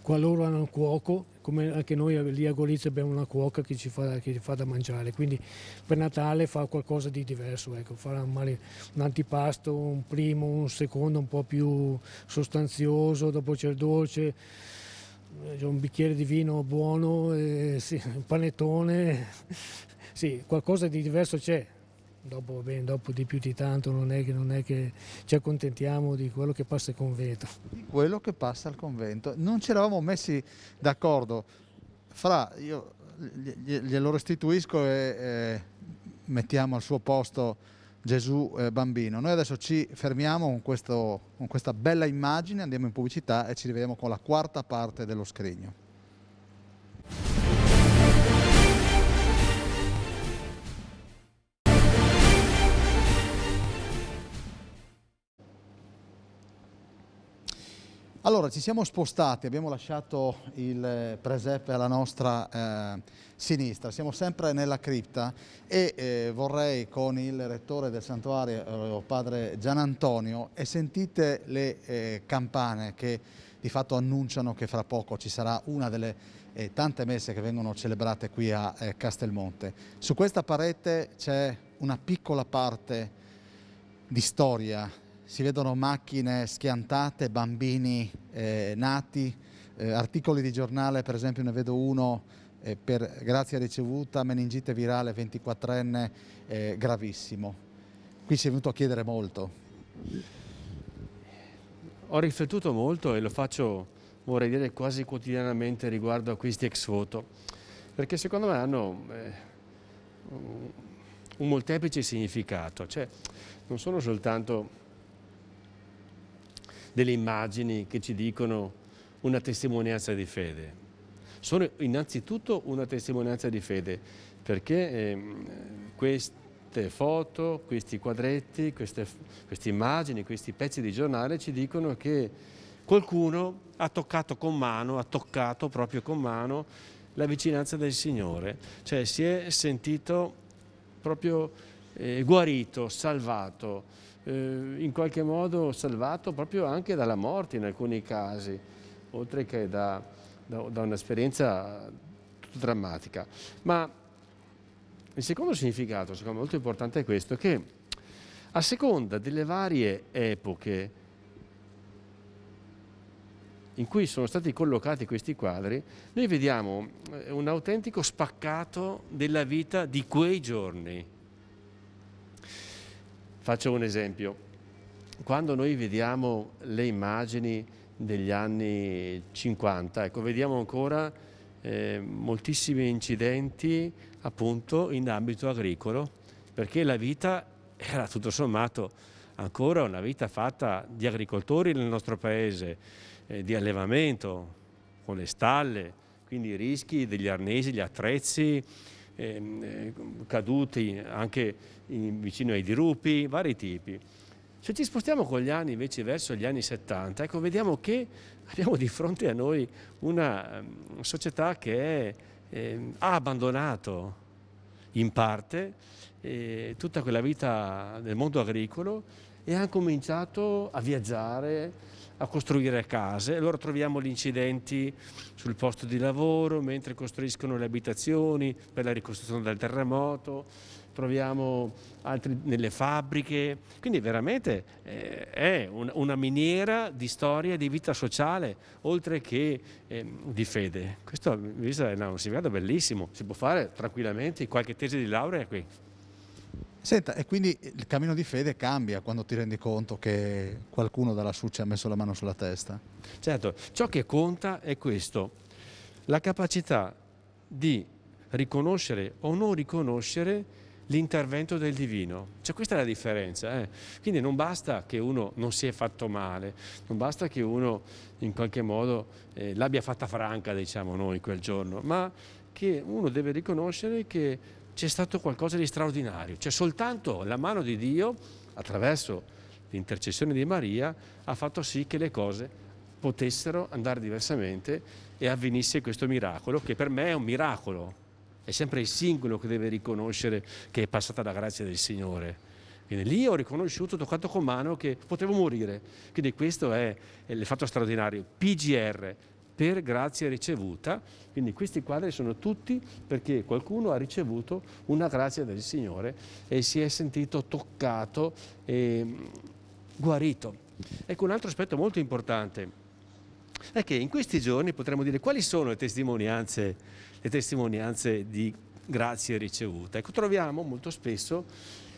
[SPEAKER 5] qua loro hanno un cuoco, come anche noi lì a Gorizia abbiamo una cuoca che ci fa da mangiare, quindi per Natale fa qualcosa di diverso, ecco, farà magari un antipasto, un primo, un secondo un po' più sostanzioso, dopo c'è il dolce, un bicchiere di vino buono, sì, un panettone, sì, qualcosa di diverso c'è. Dopo di più di tanto non è che ci accontentiamo di quello che passa al convento.
[SPEAKER 1] Di quello che passa al convento. Non ci eravamo messi d'accordo. Io glielo restituisco e mettiamo al suo posto Gesù bambino. Noi adesso ci fermiamo con questa bella immagine, andiamo in pubblicità e ci rivediamo con la quarta parte dello scrigno. Allora, ci siamo spostati, abbiamo lasciato il presepe alla nostra sinistra, siamo sempre nella cripta e vorrei con il rettore del santuario, padre Gian Antonio, e sentite le campane che di fatto annunciano che fra poco ci sarà una delle tante messe che vengono celebrate qui a Castelmonte. Su questa parete c'è una piccola parte di storia. Si vedono macchine schiantate, bambini nati, articoli di giornale, per esempio ne vedo uno per grazia ricevuta, meningite virale 24enne, gravissimo. Qui si è venuto a chiedere molto.
[SPEAKER 4] Ho riflettuto molto e lo faccio, vorrei dire, quasi quotidianamente riguardo a questi ex voto, perché secondo me hanno un molteplice significato, cioè non sono soltanto delle immagini che ci dicono una testimonianza di fede. Sono innanzitutto una testimonianza di fede, perché queste foto, questi quadretti, queste immagini, questi pezzi di giornale ci dicono che qualcuno ha toccato proprio con mano la vicinanza del Signore, cioè si è sentito proprio guarito, salvato, in qualche modo salvato proprio anche dalla morte in alcuni casi, oltre che da un'esperienza drammatica. Ma il secondo significato, secondo me molto importante, è questo, che a seconda delle varie epoche in cui sono stati collocati questi quadri, noi vediamo un autentico spaccato della vita di quei giorni. Faccio un esempio. Quando noi vediamo le immagini degli anni 50, ecco, vediamo ancora moltissimi incidenti appunto in ambito agricolo, perché la vita era tutto sommato ancora una vita fatta di agricoltori nel nostro paese, di allevamento, con le stalle, quindi i rischi degli arnesi, gli attrezzi, caduti anche vicino ai dirupi, vari tipi. Se ci spostiamo con gli anni invece verso gli anni 70, ecco, vediamo che abbiamo di fronte a noi una società che ha abbandonato in parte tutta quella vita nel mondo agricolo e ha cominciato a viaggiare, a costruire case. Allora troviamo gli incidenti sul posto di lavoro mentre costruiscono le abitazioni per la ricostruzione del terremoto, troviamo altri nelle fabbriche, quindi veramente è una miniera di storia e di vita sociale, oltre che di fede. Questo è un significato bellissimo, si può fare tranquillamente qualche tesi di laurea qui.
[SPEAKER 1] Senta, e quindi il cammino di fede cambia quando ti rendi conto che qualcuno da lassù ci ha messo la mano sulla testa?
[SPEAKER 4] Certo, ciò che conta è questo, la capacità di riconoscere o non riconoscere l'intervento del divino, cioè questa è la differenza, Quindi non basta che uno non si è fatto male, non basta che uno in qualche modo l'abbia fatta franca, diciamo noi quel giorno, ma che uno deve riconoscere che c'è stato qualcosa di straordinario, cioè soltanto la mano di Dio attraverso l'intercessione di Maria ha fatto sì che le cose potessero andare diversamente e avvenisse questo miracolo, che per me è un miracolo. È sempre il singolo che deve riconoscere che è passata la grazia del Signore. Quindi lì ho riconosciuto, toccato con mano che potevo morire. Quindi questo è il fatto straordinario. PGR, per grazia ricevuta. Quindi questi quadri sono tutti perché qualcuno ha ricevuto una grazia del Signore e si è sentito toccato e guarito. Ecco, un altro aspetto molto importante è che in questi giorni potremmo dire quali sono le testimonianze di grazie ricevute. Ecco, troviamo molto spesso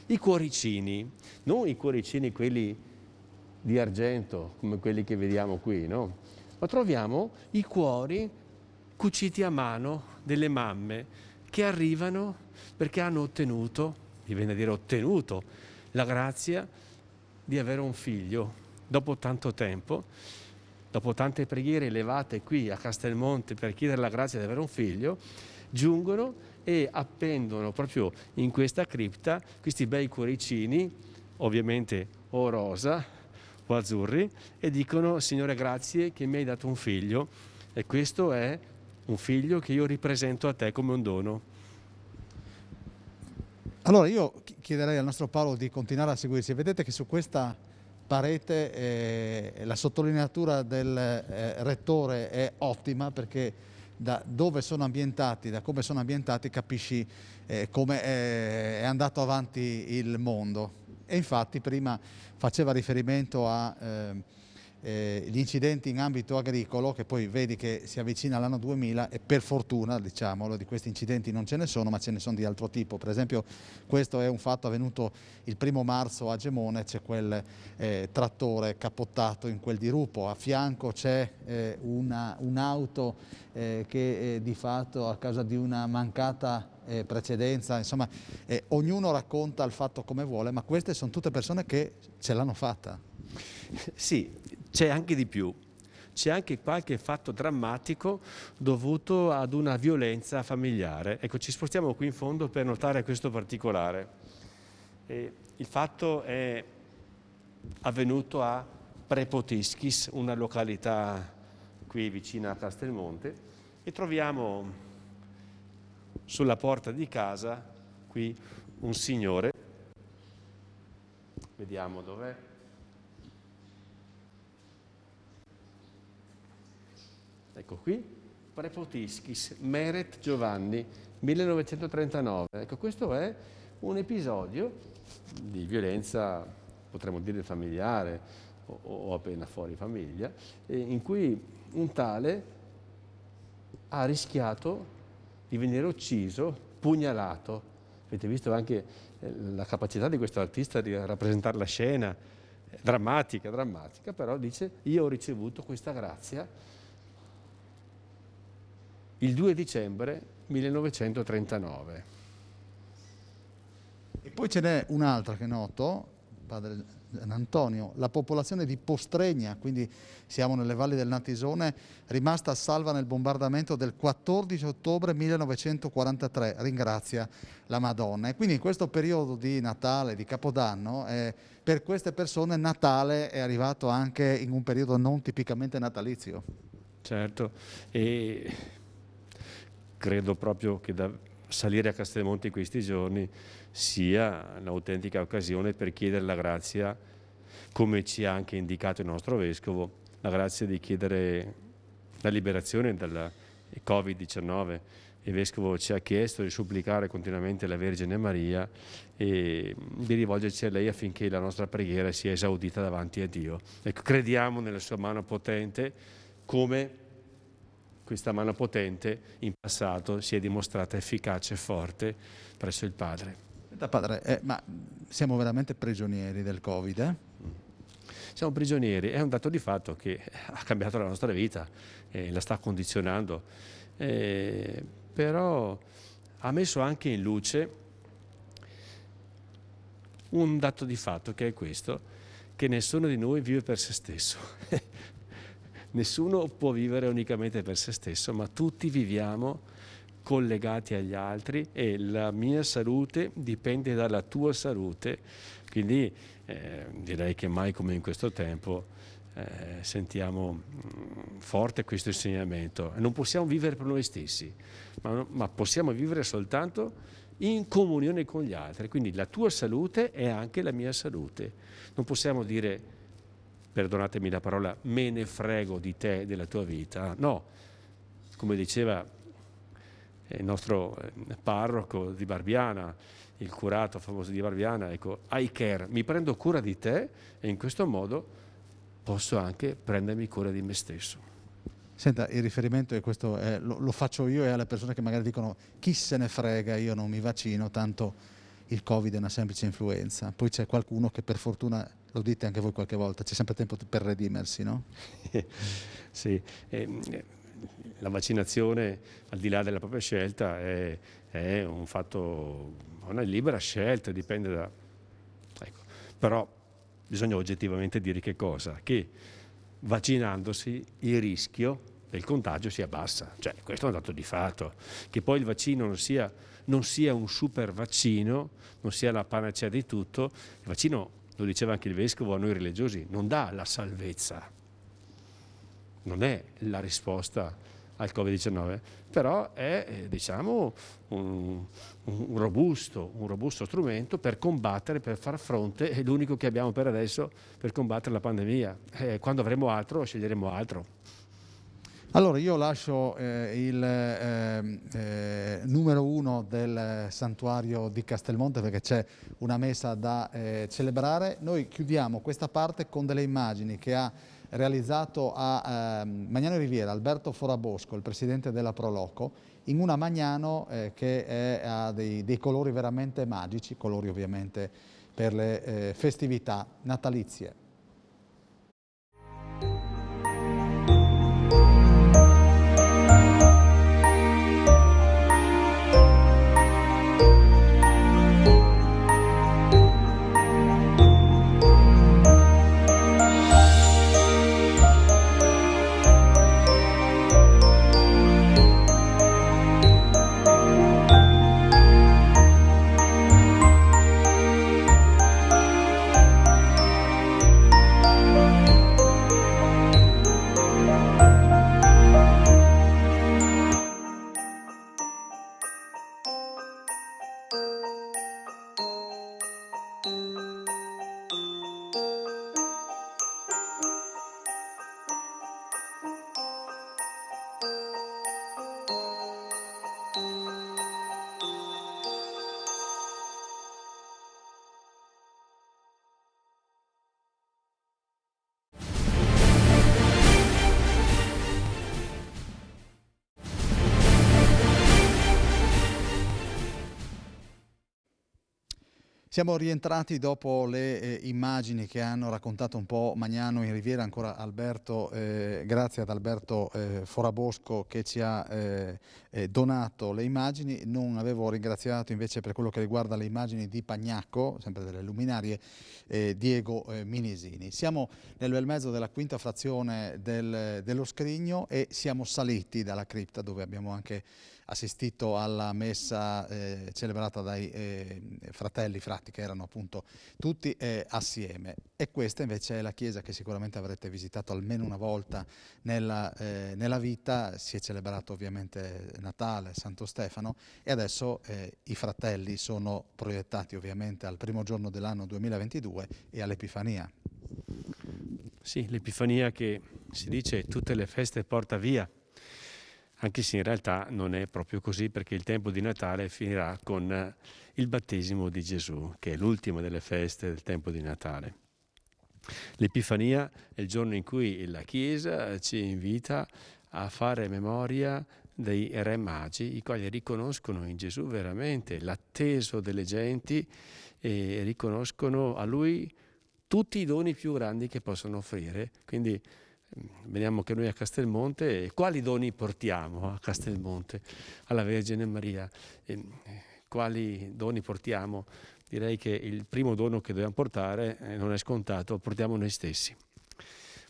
[SPEAKER 4] i cuoricini, non i cuoricini quelli di argento come quelli che vediamo qui, no? Ma troviamo i cuori cuciti a mano delle mamme che arrivano perché hanno ottenuto, mi viene a dire ottenuto, la grazia di avere un figlio dopo tanto tempo. Dopo tante preghiere elevate qui a Castelmonte per chiedere la grazia di avere un figlio, giungono e appendono proprio in questa cripta questi bei cuoricini, ovviamente o rosa o azzurri, e dicono: Signore, grazie che mi hai dato un figlio, e questo è un figlio che io ripresento a te come un dono.
[SPEAKER 1] Allora io chiederei al nostro Paolo di continuare a seguirci. Vedete che su questa parete la sottolineatura del rettore è ottima, perché da dove sono ambientati, da come sono ambientati, capisci come è andato avanti il mondo. E infatti prima faceva riferimento a gli incidenti in ambito agricolo, che poi vedi che si avvicina l'anno 2000 e per fortuna, diciamolo, di questi incidenti non ce ne sono, ma ce ne sono di altro tipo. Per esempio questo è un fatto avvenuto il 1° marzo a Gemone, c'è quel trattore cappottato in quel dirupo, a fianco c'è un'auto che di fatto a causa di una mancata precedenza, insomma ognuno racconta il fatto come vuole, ma queste sono tutte persone che ce l'hanno fatta.
[SPEAKER 4] Sì, c'è anche di più, c'è anche qualche fatto drammatico dovuto ad una violenza familiare. Ecco, ci spostiamo qui in fondo per notare questo particolare. Il fatto è avvenuto a Prepotischis, una località qui vicina a Castelmonte, e troviamo sulla porta di casa qui un signore, vediamo dov'è. Ecco qui, Prepotischis, Meret Giovanni, 1939. Ecco, questo è un episodio di violenza, potremmo dire familiare o appena fuori famiglia, in cui un tale ha rischiato di venire ucciso, pugnalato. Avete visto anche la capacità di questo artista di rappresentare la scena, drammatica, però dice: io ho ricevuto questa grazia il 2 dicembre 1939.
[SPEAKER 1] E poi ce n'è un'altra che noto, padre Antonio, la popolazione di Postregna, quindi siamo nelle valli del Natisone, rimasta salva nel bombardamento del 14 ottobre 1943, ringrazia la Madonna. E quindi in questo periodo di Natale, di Capodanno, per queste persone Natale è arrivato anche in un periodo non tipicamente natalizio.
[SPEAKER 4] Certo, e credo proprio che salire a Castelmonte in questi giorni sia un'autentica occasione per chiedere la grazia, come ci ha anche indicato il nostro Vescovo, la grazia di chiedere la liberazione dal Covid-19. Il Vescovo ci ha chiesto di supplicare continuamente la Vergine Maria e di rivolgerci a lei affinché la nostra preghiera sia esaudita davanti a Dio. Ecco, crediamo nella sua mano potente, come questa mano potente in passato si è dimostrata efficace e forte presso il Padre.
[SPEAKER 1] Padre, ma siamo veramente prigionieri del Covid?
[SPEAKER 4] Siamo prigionieri, è un dato di fatto che ha cambiato la nostra vita, la sta condizionando, però ha messo anche in luce un dato di fatto che è questo, che nessuno di noi vive per se stesso. Nessuno può vivere unicamente per se stesso, ma tutti viviamo collegati agli altri e la mia salute dipende dalla tua salute. Quindi direi che mai come in questo tempo sentiamo forte questo insegnamento. Non possiamo vivere per noi stessi, ma possiamo vivere soltanto in comunione con gli altri. Quindi la tua salute è anche la mia salute. Non possiamo dire, perdonatemi la parola, me ne frego di te e della tua vita. No, come diceva il nostro parroco di Barbiana, il curato famoso di Barbiana, ecco, I care, mi prendo cura di te e in questo modo posso anche prendermi cura di me stesso.
[SPEAKER 1] Senta, il riferimento è questo, lo faccio io e alle persone che magari dicono chi se ne frega, io non mi vaccino, tanto il Covid è una semplice influenza. Poi c'è qualcuno che per fortuna, lo dite anche voi qualche volta, c'è sempre tempo per redimersi, no?
[SPEAKER 4] Sì, la vaccinazione, al di là della propria scelta, è un fatto, una libera scelta, dipende da... Ecco. Però bisogna oggettivamente dire che cosa? Che vaccinandosi il rischio del contagio si abbassa, cioè questo è un dato di fatto. Che poi il vaccino non sia un super vaccino, non sia la panacea di tutto, il vaccino, lo diceva anche il Vescovo a noi religiosi, non dà la salvezza, non è la risposta al Covid-19, però è diciamo un robusto strumento per combattere, per far fronte, è l'unico che abbiamo per adesso per combattere la pandemia. Quando avremo altro sceglieremo altro.
[SPEAKER 1] Allora io lascio il numero 1 del santuario di Castelmonte perché c'è una messa da celebrare. Noi chiudiamo questa parte con delle immagini che ha realizzato a Magnano Riviera Alberto Forabosco, il presidente della Proloco, in una Magnano che ha dei colori veramente magici, colori ovviamente per le festività natalizie. Siamo rientrati dopo le immagini che hanno raccontato un po' Magnano in Riviera, ancora Alberto, grazie ad Alberto Forabosco che ci ha donato le immagini. Non avevo ringraziato invece per quello che riguarda le immagini di Pagnacco, sempre delle luminarie, Diego Minisini. Siamo nel bel mezzo della quinta frazione dello Scrigno e siamo saliti dalla cripta, dove abbiamo anche assistito alla messa celebrata dai frati che erano appunto tutti assieme. E questa invece è la chiesa che sicuramente avrete visitato almeno una volta nella vita. Si è celebrato ovviamente Natale, Santo Stefano, e adesso i fratelli sono proiettati ovviamente al primo giorno dell'anno 2022 e all'Epifania.
[SPEAKER 4] Sì, l'Epifania che si dice tutte le feste porta via, anche se in realtà non è proprio così, perché il tempo di Natale finirà con il battesimo di Gesù, che è l'ultima delle feste del tempo di Natale. L'Epifania è il giorno in cui la Chiesa ci invita a fare memoria dei re magi, i quali riconoscono in Gesù veramente l'atteso delle genti e riconoscono a Lui tutti i doni più grandi che possono offrire. Quindi vediamo che noi a Castelmonte, quali doni portiamo a Castelmonte, alla Vergine Maria? Quali doni portiamo? Direi che il primo dono che dobbiamo portare, non è scontato, portiamo noi stessi.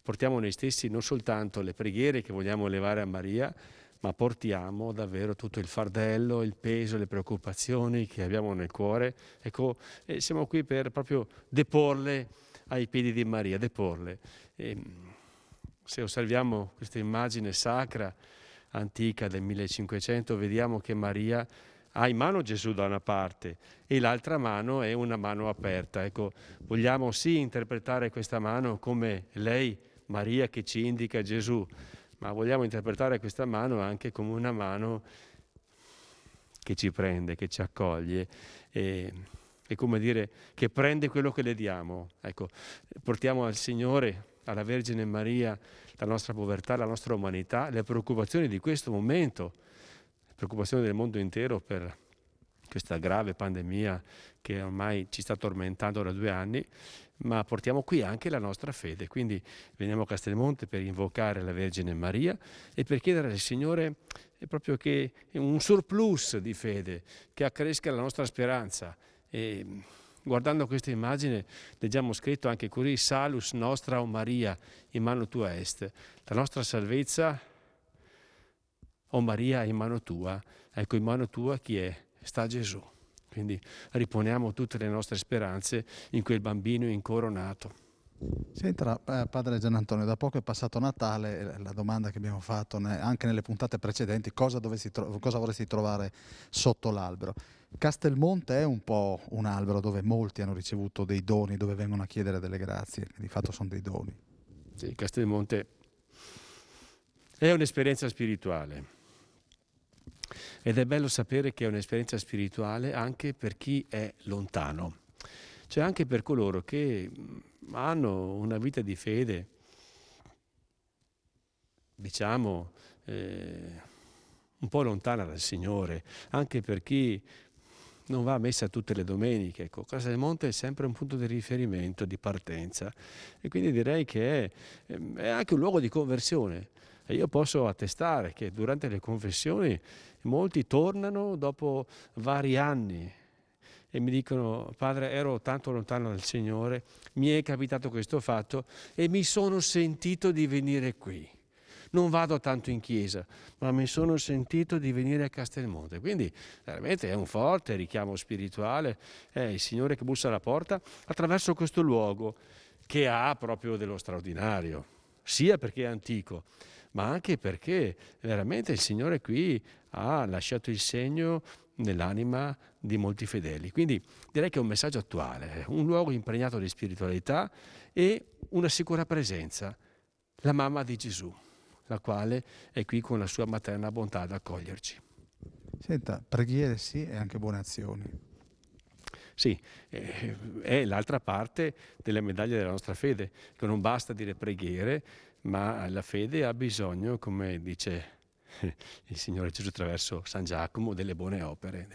[SPEAKER 4] Portiamo noi stessi non soltanto le preghiere che vogliamo elevare a Maria, ma portiamo davvero tutto il fardello, il peso, le preoccupazioni che abbiamo nel cuore. Ecco, siamo qui per proprio deporle ai piedi di Maria, deporle. Se osserviamo questa immagine sacra, antica del 1500, vediamo che Maria ha in mano Gesù da una parte e l'altra mano è una mano aperta. Ecco, vogliamo sì interpretare questa mano come lei, Maria, che ci indica Gesù, ma vogliamo interpretare questa mano anche come una mano che ci prende, che ci accoglie e come dire, che prende quello che le diamo. Ecco, portiamo al Signore, alla Vergine Maria, la nostra povertà, la nostra umanità, le preoccupazioni di questo momento, le preoccupazioni del mondo intero per questa grave pandemia che ormai ci sta tormentando da 2 anni, ma portiamo qui anche la nostra fede. Quindi veniamo a Castelmonte per invocare la Vergine Maria e per chiedere al Signore proprio che un surplus di fede, che accresca la nostra speranza. E guardando questa immagine leggiamo scritto anche così: Salus nostra o Maria, in mano tua est. La nostra salvezza, o Maria, è in mano tua. Ecco, in mano tua chi è? Sta Gesù. Quindi riponiamo tutte le nostre speranze in quel bambino incoronato.
[SPEAKER 1] Senta, padre Gianantonio, da poco è passato Natale, la domanda che abbiamo fatto anche nelle puntate precedenti: cosa vorresti trovare sotto l'albero? Castelmonte è un po' un albero dove molti hanno ricevuto dei doni, dove vengono a chiedere delle grazie, che di fatto sono dei doni.
[SPEAKER 4] Sì, Castelmonte è un'esperienza spirituale. Ed è bello sapere che è un'esperienza spirituale anche per chi è lontano, cioè anche per coloro che hanno una vita di fede, diciamo, un po' lontana dal Signore, anche per chi non va a messa tutte le domeniche. Ecco, Castelmonte è sempre un punto di riferimento, di partenza, e quindi direi che è anche un luogo di conversione. E io posso attestare che durante le confessioni molti tornano dopo vari anni e mi dicono: padre, ero tanto lontano dal Signore, mi è capitato questo fatto e mi sono sentito di venire qui. Non vado tanto in chiesa, ma mi sono sentito di venire a Castelmonte. Quindi veramente è un forte richiamo spirituale, è il Signore che bussa alla porta attraverso questo luogo che ha proprio dello straordinario, sia perché è antico, ma anche perché veramente il Signore qui ha lasciato il segno nell'anima di molti fedeli. Quindi direi che è un messaggio attuale, un luogo impregnato di spiritualità e una sicura presenza, la mamma di Gesù, la quale è qui con la sua materna bontà ad accoglierci.
[SPEAKER 1] Senta, preghiere sì e anche buone azioni.
[SPEAKER 4] Sì, è l'altra parte della medaglia della nostra fede, che non basta dire preghiere, ma la fede ha bisogno, come dice il Signore Gesù attraverso San Giacomo, delle buone opere.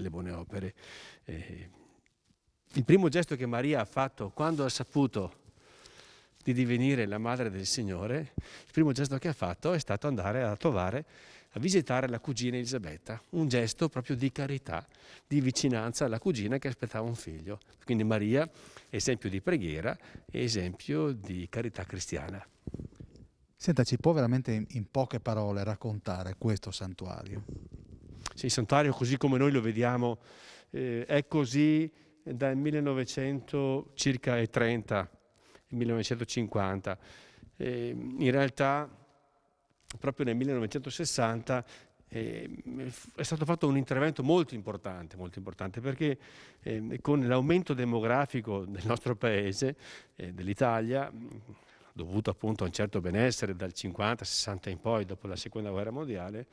[SPEAKER 4] il primo gesto che Maria ha fatto quando ha saputo di divenire la madre del Signore, il primo gesto che ha fatto è stato andare a visitare la cugina Elisabetta, un gesto proprio di carità, di vicinanza alla cugina che aspettava un figlio. Quindi Maria, esempio di preghiera e esempio di carità cristiana.
[SPEAKER 1] Senta, ci può veramente in poche parole raccontare questo santuario?
[SPEAKER 4] Sì, il santuario così come noi lo vediamo è così dal 1900 circa e 30, 1950. In realtà proprio nel 1960 è stato fatto un intervento molto importante perché con l'aumento demografico del nostro paese, dell'Italia, dovuto appunto a un certo benessere dal 50-60 in poi, dopo la seconda guerra mondiale,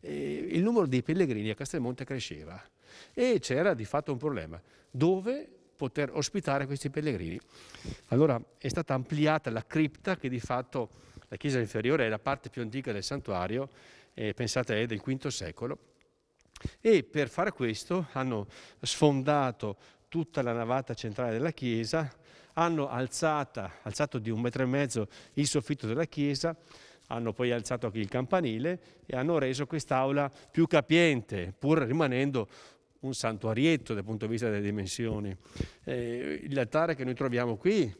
[SPEAKER 4] il numero dei pellegrini a Castelmonte cresceva e c'era di fatto un problema: dove poter ospitare questi pellegrini. Allora è stata ampliata la cripta, che di fatto la chiesa inferiore è la parte più antica del santuario, pensate è del V secolo, e per fare questo hanno sfondato tutta la navata centrale della chiesa, hanno alzato di 1,5 metri il soffitto della chiesa, hanno poi alzato anche il campanile e hanno reso quest'aula più capiente, pur rimanendo un santuarietto dal punto di vista delle dimensioni. L'altare che noi troviamo qui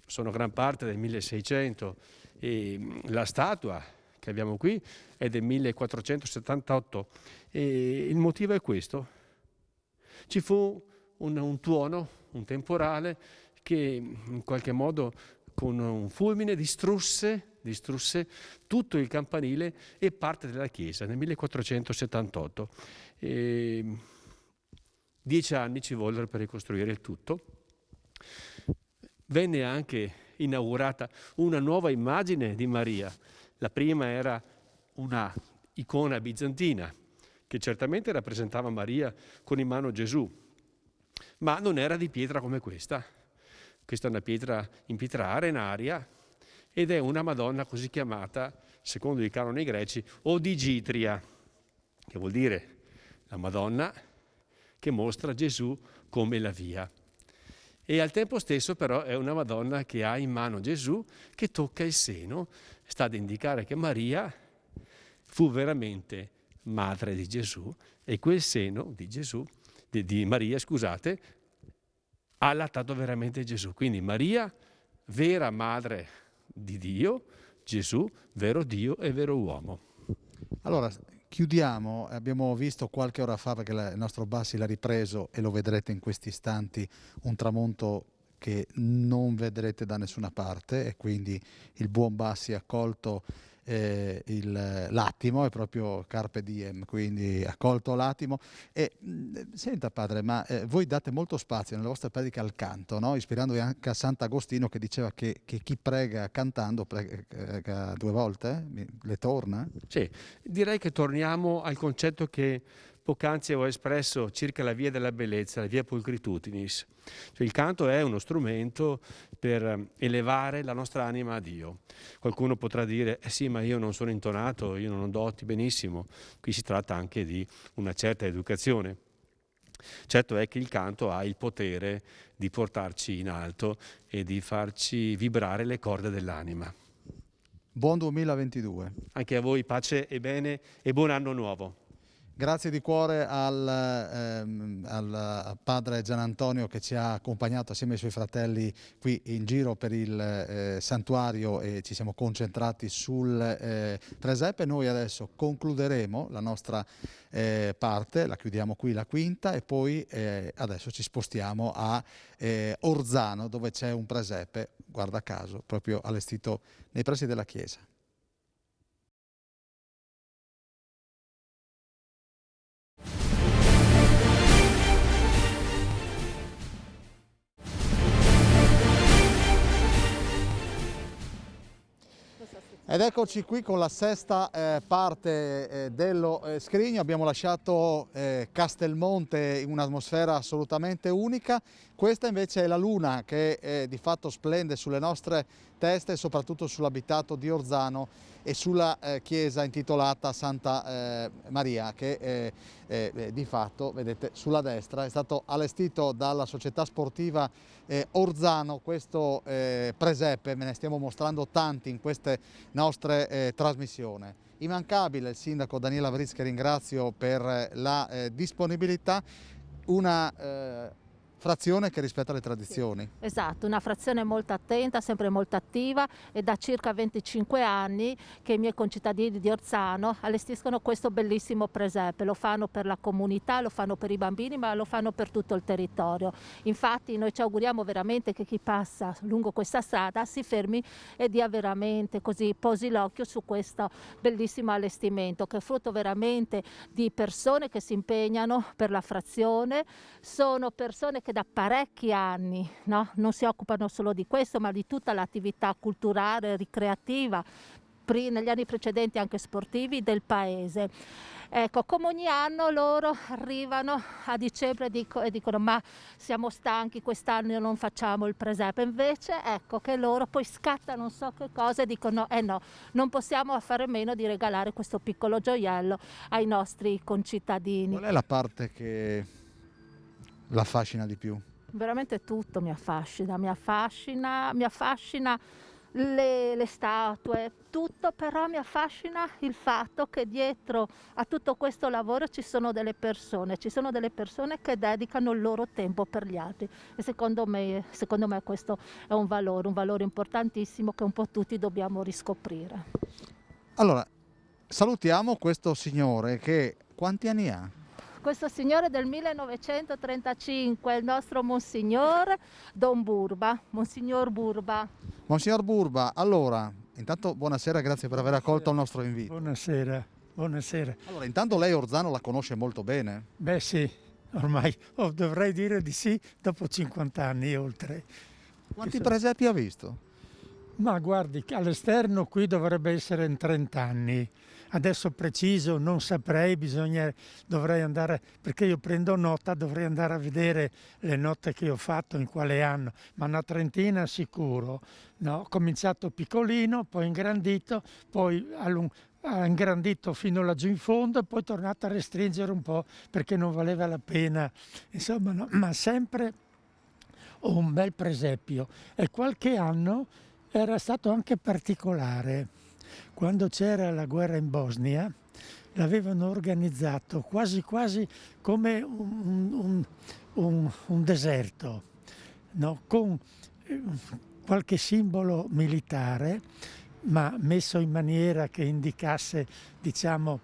[SPEAKER 4] sono gran parte del 1600 e la statua che abbiamo qui è del 1478 e il motivo è questo: ci fu un tuono, un temporale che in qualche modo con un fulmine distrusse tutto il campanile e parte della chiesa nel 1478. 10 anni ci vollero per ricostruire il tutto. Venne anche inaugurata una nuova immagine di Maria. La prima era una icona bizantina che certamente rappresentava Maria con in mano Gesù, ma non era di pietra come questa. Questa è una pietra in pietra arenaria ed è una Madonna così chiamata, secondo i canoni greci, odigitria, che vuol dire la Madonna che mostra Gesù come la via. E al tempo stesso però è una Madonna che ha in mano Gesù, che tocca il seno, sta ad indicare che Maria fu veramente madre di Gesù e quel seno di Gesù, di Maria, scusate, ha allattato veramente Gesù. Quindi Maria, vera madre di Dio, Gesù, vero Dio e vero uomo.
[SPEAKER 1] Allora, chiudiamo, abbiamo visto qualche ora fa, perché il nostro Bassi l'ha ripreso e lo vedrete in questi istanti, un tramonto che non vedrete da nessuna parte, e quindi il buon Bassi ha colto l'attimo, è proprio carpe diem, quindi ha colto l'attimo. E senta padre, ma voi date molto spazio nella vostra predica al canto, no? Ispirandovi anche a Sant'Agostino, che diceva che chi prega cantando prega 2 volte, le torna?
[SPEAKER 4] Sì, direi che torniamo al concetto che poc'anzi ho espresso circa la via della bellezza, la via pulchritudinis. Cioè, il canto è uno strumento per elevare la nostra anima a Dio. Qualcuno potrà dire, sì, ma io non sono intonato, io non ho doti, benissimo. Qui si tratta anche di una certa educazione. Certo è che il canto ha il potere di portarci in alto e di farci vibrare le corde dell'anima.
[SPEAKER 1] Buon 2022.
[SPEAKER 4] Anche a voi pace e bene e buon anno nuovo.
[SPEAKER 1] Grazie di cuore al padre Gianantonio, che ci ha accompagnato assieme ai suoi fratelli qui in giro per il santuario, e ci siamo concentrati sul presepe. Noi adesso concluderemo la nostra parte, la chiudiamo qui, la quinta, e poi adesso ci spostiamo a Orzano, dove c'è un presepe, guarda caso, proprio allestito nei pressi della chiesa. Ed eccoci qui con la sesta parte dello scrigno. Abbiamo lasciato Castelmonte in un'atmosfera assolutamente unica. Questa invece è la luna che di fatto splende sulle nostre teste e soprattutto sull'abitato di Orzano e sulla chiesa intitolata Santa Maria, che di fatto, vedete, sulla destra è stato allestito dalla società sportiva Orzano questo presepe. Me ne stiamo mostrando tanti in queste nostre trasmissioni. Immancabile il sindaco Daniele Avrizz, che ringrazio per la disponibilità, una frazione che rispetta le tradizioni.
[SPEAKER 6] Sì, esatto, una frazione molto attenta, sempre molto attiva, e da circa 25 anni che i miei concittadini di Orzano allestiscono questo bellissimo presepe. Lo fanno per la comunità, lo fanno per i bambini, ma lo fanno per tutto il territorio. Infatti noi ci auguriamo veramente che chi passa lungo questa strada si fermi e dia veramente, così, posi l'occhio su questo bellissimo allestimento, che è frutto veramente di persone che si impegnano per la frazione. Sono persone che da parecchi anni, no, non si occupano solo di questo, ma di tutta l'attività culturale, ricreativa, negli anni precedenti anche sportivi del paese. Ecco, come ogni anno loro arrivano a dicembre e dicono: ma siamo stanchi, quest'anno non facciamo il presepe. Invece ecco che loro poi scattano non so che cosa e dicono: no, non possiamo fare a meno di regalare questo piccolo gioiello ai nostri concittadini.
[SPEAKER 1] Qual è la parte che la affascina di più?
[SPEAKER 6] Veramente tutto mi affascina le statue, tutto, però mi affascina il fatto che dietro a tutto questo lavoro ci sono delle persone che dedicano il loro tempo per gli altri, e secondo me questo è un valore importantissimo che un po' tutti dobbiamo riscoprire.
[SPEAKER 1] Allora, salutiamo questo signore che quanti anni ha?
[SPEAKER 6] Questo signore del 1935 è il nostro Monsignor Don Burba, Monsignor Burba.
[SPEAKER 1] Monsignor Burba, allora, intanto buonasera, grazie per aver accolto il nostro invito.
[SPEAKER 7] Buonasera, buonasera.
[SPEAKER 1] Allora, intanto lei Orzano la conosce molto bene?
[SPEAKER 7] Beh sì, ormai dovrei dire di sì, dopo 50 anni oltre.
[SPEAKER 1] Quanti presepi ha visto?
[SPEAKER 7] Ma guardi, all'esterno qui dovrebbe essere in 30 anni. Adesso preciso non saprei, dovrei andare, perché io prendo nota, dovrei andare a vedere le note che ho fatto, in quale anno, ma una trentina sicuro. No? Ho cominciato piccolino, poi ingrandito, poi ingrandito fino laggiù in fondo e poi tornato a restringere un po' perché non valeva la pena. Insomma, no, ma sempre ho un bel presepio, e qualche anno era stato anche particolare. Quando c'era la guerra in Bosnia l'avevano organizzato quasi come un deserto, no? Con qualche simbolo militare, ma messo in maniera che indicasse, diciamo,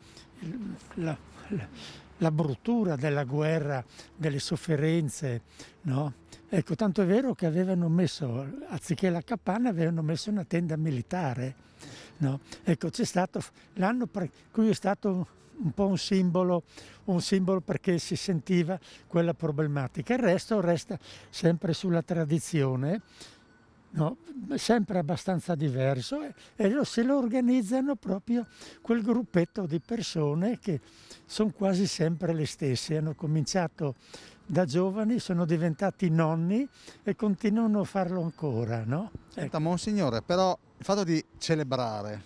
[SPEAKER 7] la bruttura della guerra, delle sofferenze, no? Ecco, tanto è vero che avevano messo, anziché la capanna, avevano messo una tenda militare, no? Ecco, c'è stato l'anno per cui è stato un po' un simbolo perché si sentiva quella problematica. Il resto resta sempre sulla tradizione, no? Sempre abbastanza diverso, e se lo organizzano proprio quel gruppetto di persone che sono quasi sempre le stesse, hanno cominciato da giovani, sono diventati nonni e continuano a farlo ancora, no?
[SPEAKER 1] Senta, Monsignore, però il fatto di celebrare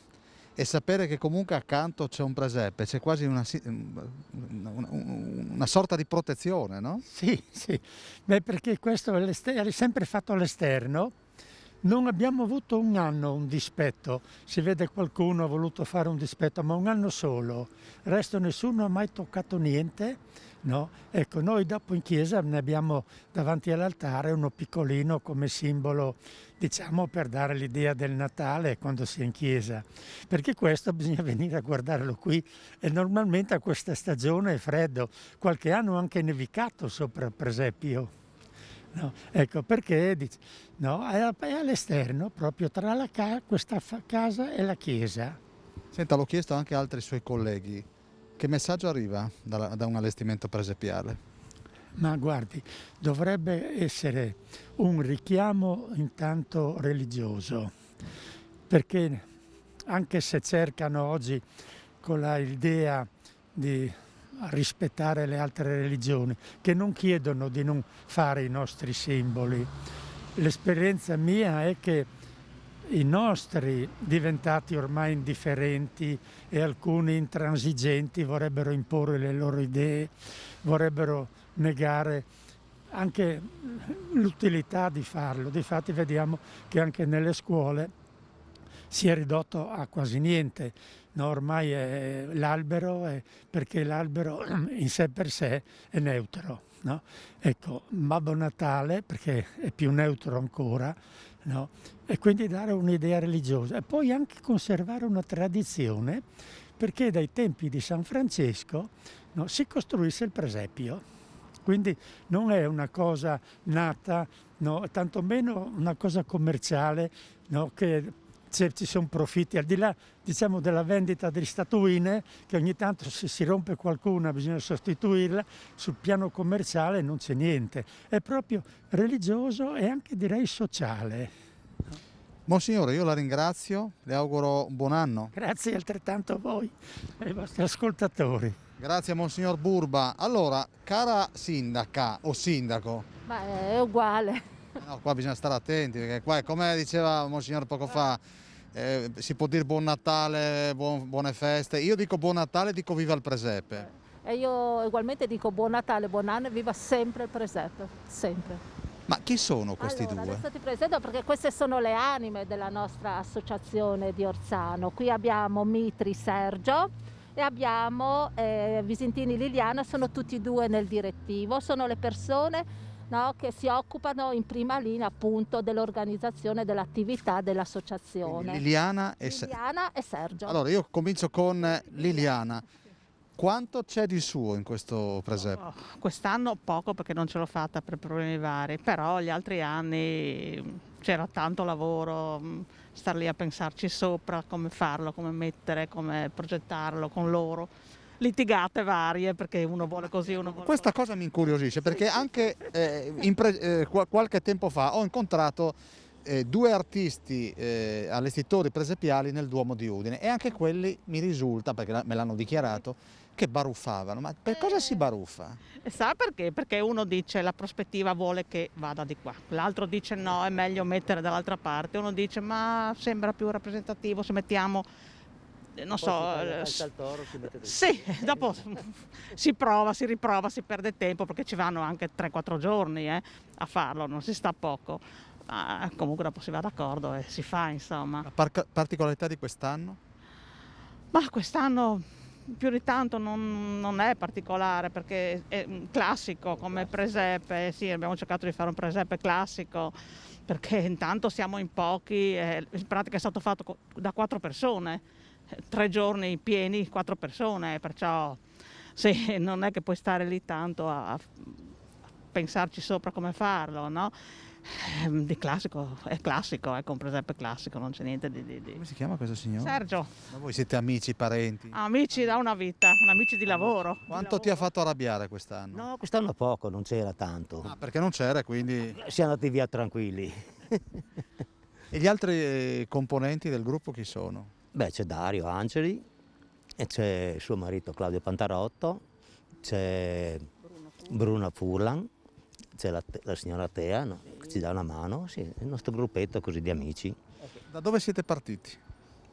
[SPEAKER 1] e sapere che comunque accanto c'è un presepe, c'è quasi una sorta di protezione, no?
[SPEAKER 7] Sì, sì. Beh, perché questo è sempre fatto all'esterno. Non abbiamo avuto un anno un dispetto, si vede qualcuno ha voluto fare un dispetto, ma un anno solo, il resto nessuno ha mai toccato niente, no? Ecco, noi dopo in chiesa ne abbiamo davanti all'altare uno piccolino come simbolo, diciamo, per dare l'idea del Natale quando si è in chiesa, perché questo bisogna venire a guardarlo qui, e normalmente a questa stagione è freddo, qualche anno anche nevicato sopra il presepio. No, ecco perché no, è all'esterno, proprio tra questa casa e la chiesa.
[SPEAKER 1] Senta, l'ho chiesto anche a altri suoi colleghi, che messaggio arriva da un allestimento presepiale?
[SPEAKER 7] Ma guardi, dovrebbe essere un richiamo intanto religioso, perché anche se cercano oggi con l'idea di rispettare le altre religioni, che non chiedono di non fare i nostri simboli. L'esperienza mia è che i nostri, diventati ormai indifferenti e alcuni intransigenti, vorrebbero imporre le loro idee, vorrebbero negare anche l'utilità di farlo. Difatti vediamo che anche nelle scuole si è ridotto a quasi niente. No, ormai è l'albero, perché l'albero in sé per sé è neutro. No? Ecco, Babbo Natale, perché è più neutro ancora, no? E quindi dare un'idea religiosa e poi anche conservare una tradizione, perché dai tempi di San Francesco, no, si costruisse il presepio. Quindi non è una cosa nata, no, tantomeno una cosa commerciale, no, che ci sono profitti, al di là, diciamo, della vendita di statuine, che ogni tanto se si rompe qualcuna bisogna sostituirla. Sul piano commerciale non c'è niente, è proprio religioso e anche direi sociale.
[SPEAKER 1] Monsignore, io la ringrazio, le auguro un buon anno.
[SPEAKER 7] Grazie altrettanto a voi e ai vostri ascoltatori.
[SPEAKER 1] Grazie Monsignor Burba. Allora, cara sindaca o sindaco,
[SPEAKER 6] Beh, è uguale.
[SPEAKER 1] no, qua bisogna stare attenti, perché qua, come diceva Monsignor poco fa, si può dire buon Natale, buone feste. Io dico buon Natale, dico viva il presepe.
[SPEAKER 6] E io ugualmente dico buon Natale, buon anno e viva sempre il presepe, sempre.
[SPEAKER 1] Ma chi sono questi
[SPEAKER 6] Allora,
[SPEAKER 1] due?
[SPEAKER 6] adesso ti presento perché queste sono le anime della nostra associazione di Orsano. Qui abbiamo Mitri Sergio e abbiamo Visentini Liliana, sono tutti e due nel direttivo, sono le persone, no, che si occupano in prima linea appunto dell'organizzazione dell'attività dell'associazione.
[SPEAKER 1] Quindi Liliana e
[SPEAKER 6] Sergio.
[SPEAKER 1] Allora, io comincio con Liliana. Quanto c'è di suo in questo presepe?
[SPEAKER 8] Quest'anno poco perché non ce l'ho fatta per problemi vari, però gli altri anni c'era tanto lavoro, star lì a pensarci sopra, come farlo, come mettere, come progettarlo con loro. Litigate varie perché uno vuole così, uno vuole
[SPEAKER 1] Questa cosa mi incuriosisce perché anche qualche tempo fa ho incontrato due artisti allestitori presepiali nel Duomo di Udine e anche quelli mi risulta, perché me l'hanno dichiarato, che baruffavano. Ma per cosa si baruffa?
[SPEAKER 8] Sa perché? Perché uno dice la prospettiva vuole che vada di qua, l'altro dice no, è meglio mettere dall'altra parte, uno dice ma sembra più rappresentativo se mettiamo, non so, sì, dopo si prova, si riprova, si perde tempo perché ci vanno anche 3-4 giorni a farlo, non si sta poco, ma comunque dopo si va d'accordo e si fa, insomma.
[SPEAKER 1] La particolarità di quest'anno?
[SPEAKER 8] Ma quest'anno più di tanto non è particolare perché è classico come presepe, sì, abbiamo cercato di fare un presepe classico perché intanto siamo in pochi, in pratica è stato fatto da 4 persone, 3 giorni pieni, 4 persone, perciò sì, non è che puoi stare lì tanto a pensarci sopra come farlo, no? Di classico, è classico, ecco, un presepe classico, non c'è niente di...
[SPEAKER 1] Come si chiama questo signore?
[SPEAKER 8] Sergio.
[SPEAKER 1] Ma voi siete amici, parenti?
[SPEAKER 8] Amici da una vita, amici di lavoro.
[SPEAKER 1] Quanto ti ha fatto arrabbiare quest'anno?
[SPEAKER 9] No, quest'anno poco, non c'era tanto.
[SPEAKER 1] Ah, perché non c'era, quindi...
[SPEAKER 9] Siamo andati via tranquilli.
[SPEAKER 1] E gli altri componenti del gruppo chi sono?
[SPEAKER 9] Beh, c'è Dario Angeli, e c'è suo marito Claudio Pantarotto, c'è Bruno Furlan, c'è la signora Tea, no, che ci dà una mano, sì, il nostro gruppetto così di amici.
[SPEAKER 1] Da dove siete partiti?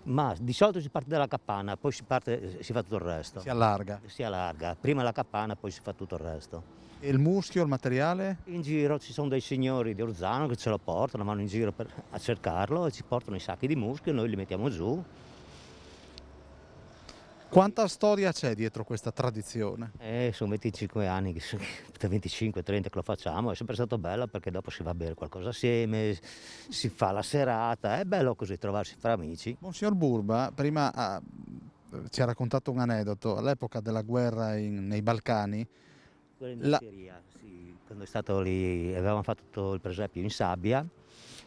[SPEAKER 9] Ma di solito si parte dalla capanna, poi si fa tutto il resto.
[SPEAKER 1] Si allarga.
[SPEAKER 9] Si allarga, prima la capanna, poi si fa tutto il resto.
[SPEAKER 1] E il muschio, il materiale?
[SPEAKER 9] In giro ci sono dei signori di Orzano che ce lo portano, vanno in giro a cercarlo e ci portano i sacchi di muschio e noi li mettiamo giù.
[SPEAKER 1] Quanta storia c'è dietro questa tradizione?
[SPEAKER 9] Sono 25 anni, 25-30 che lo facciamo, è sempre stato bello perché dopo si va a bere qualcosa assieme, si fa la serata, è bello così trovarsi fra amici.
[SPEAKER 1] Monsignor Burba prima ci ha raccontato un aneddoto, all'epoca della guerra nei Balcani.
[SPEAKER 9] In Siria, sì, quando è stato lì avevamo fatto tutto il presepio in sabbia,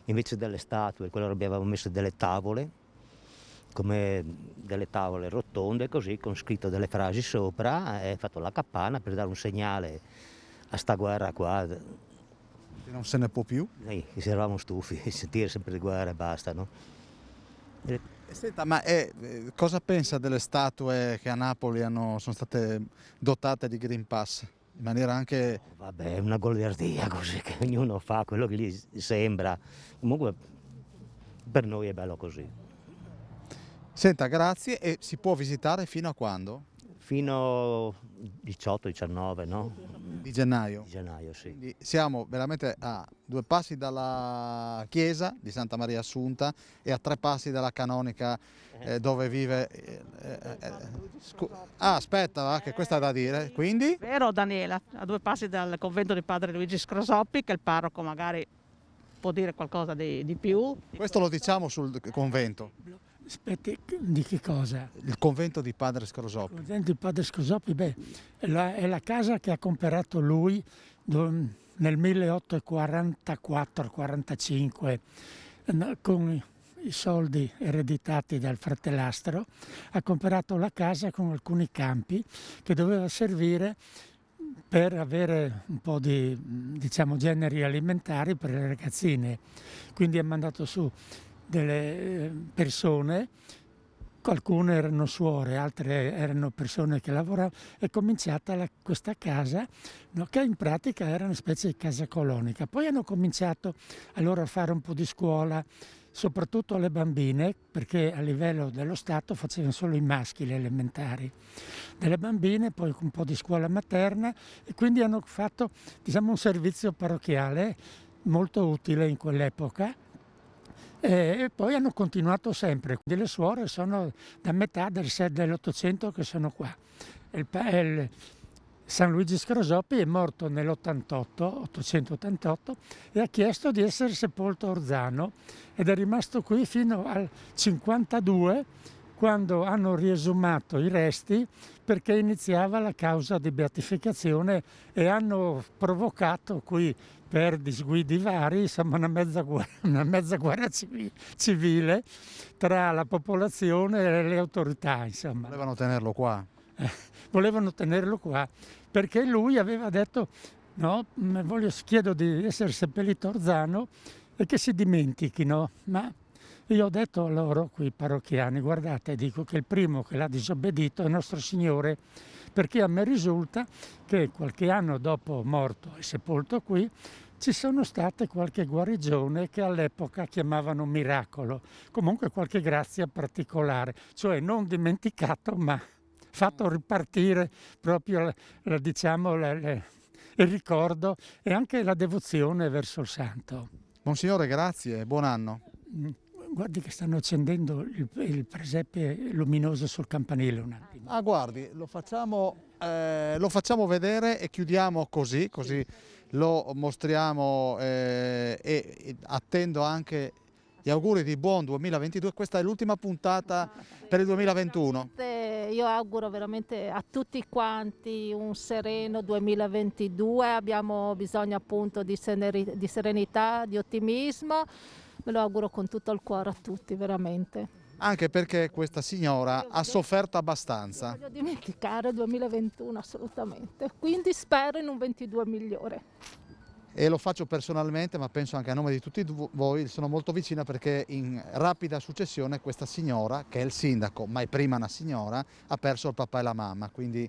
[SPEAKER 9] invece delle statue, quello abbiamo messo delle tavole, come delle tavole rotonde così con scritto delle frasi sopra e fatto la capanna per dare un segnale a sta guerra qua.
[SPEAKER 1] Che non se ne può più?
[SPEAKER 9] Noi ci eravamo stufi di sentire sempre di guerra e basta, no?
[SPEAKER 1] Senta, ma cosa pensa delle statue che a Napoli sono state dotate di Green Pass? In maniera anche...
[SPEAKER 9] Vabbè, è una goliardia così, che ognuno fa quello che gli sembra. Comunque per noi è bello così.
[SPEAKER 1] Senta, grazie. E si può visitare fino a quando?
[SPEAKER 9] Fino 18-19, no?
[SPEAKER 1] Di gennaio.
[SPEAKER 9] Di gennaio, sì.
[SPEAKER 1] Quindi siamo veramente a 2 passi dalla chiesa di Santa Maria Assunta e a 3 passi dalla canonica dove vive... aspetta, va, che questa è da dire. Quindi?
[SPEAKER 8] Vero Daniela, a 2 passi dal convento di Padre Luigi Scrosoppi, che il parroco magari può dire qualcosa di più.
[SPEAKER 1] Questo lo diciamo sul convento.
[SPEAKER 7] Aspetti, di che cosa?
[SPEAKER 1] Il convento di Padre
[SPEAKER 7] Il
[SPEAKER 1] Scrosoppi.
[SPEAKER 7] convento di Padre Scrosoppi, beh, è la casa che ha comprato lui nel 1844-45 con i soldi ereditati dal fratellastro. Ha comprato la casa con alcuni campi che doveva servire per avere un po' di, diciamo, generi alimentari per le ragazzine. Quindi ha mandato su delle persone, alcune erano suore, altre erano persone che lavoravano, è cominciata questa casa, no, che in pratica era una specie di casa colonica. Poi hanno cominciato allora a fare un po' di scuola, soprattutto alle bambine, perché a livello dello Stato facevano solo i maschi le elementari, delle bambine, poi un po' di scuola materna, e quindi hanno fatto, diciamo, un servizio parrocchiale molto utile in quell'epoca. E poi hanno continuato sempre. Le suore sono da metà dell'Ottocento che sono qua. San Luigi Scrosoppi è morto nell'88, 888, e ha chiesto di essere sepolto a Orzano ed è rimasto qui fino al 52, quando hanno riesumato i resti perché iniziava la causa di beatificazione e hanno provocato qui, per disguidi vari, insomma, una mezza guerra civile tra la popolazione e le autorità, insomma.
[SPEAKER 1] Volevano tenerlo qua.
[SPEAKER 7] Volevano tenerlo qua perché lui aveva detto: no, chiedo di essere seppellito a Orzano e che si dimentichino. Ma io ho detto a loro, qui parrocchiani, guardate, dico che il primo che l'ha disobbedito è Nostro Signore, perché a me risulta che qualche anno dopo morto e sepolto qui ci sono state qualche guarigione che all'epoca chiamavano miracolo, comunque qualche grazia particolare, cioè non dimenticato ma fatto ripartire proprio diciamo, il ricordo e anche la devozione verso il santo.
[SPEAKER 1] Monsignore, grazie, buon anno.
[SPEAKER 7] Guardi che stanno accendendo il presepe luminoso sul campanile un attimo.
[SPEAKER 1] Ah, guardi, lo facciamo vedere e chiudiamo così lo mostriamo e attendo anche gli auguri di buon 2022. Questa è l'ultima puntata per il 2021.
[SPEAKER 6] Io auguro veramente a tutti quanti un sereno 2022, abbiamo bisogno appunto di serenità, di ottimismo, me lo auguro con tutto il cuore a tutti, veramente.
[SPEAKER 1] Anche perché questa signora ha sofferto abbastanza.
[SPEAKER 6] Non voglio dimenticare il 2021 assolutamente, quindi spero in un 22 migliore.
[SPEAKER 1] E lo faccio personalmente, ma penso anche a nome di tutti voi, sono molto vicina perché in rapida successione questa signora, che è il sindaco, ma è prima una signora, ha perso il papà e la mamma, quindi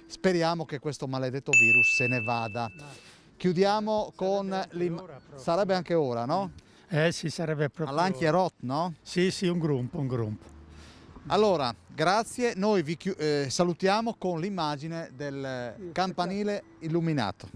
[SPEAKER 1] speriamo che questo maledetto virus se ne vada. Chiudiamo con... Sarebbe anche ora, no?
[SPEAKER 7] Sì, sarebbe proprio...
[SPEAKER 1] All'Anchierot, no?
[SPEAKER 7] Sì, un gruppo.
[SPEAKER 1] Allora, grazie, noi vi salutiamo con l'immagine del campanile illuminato.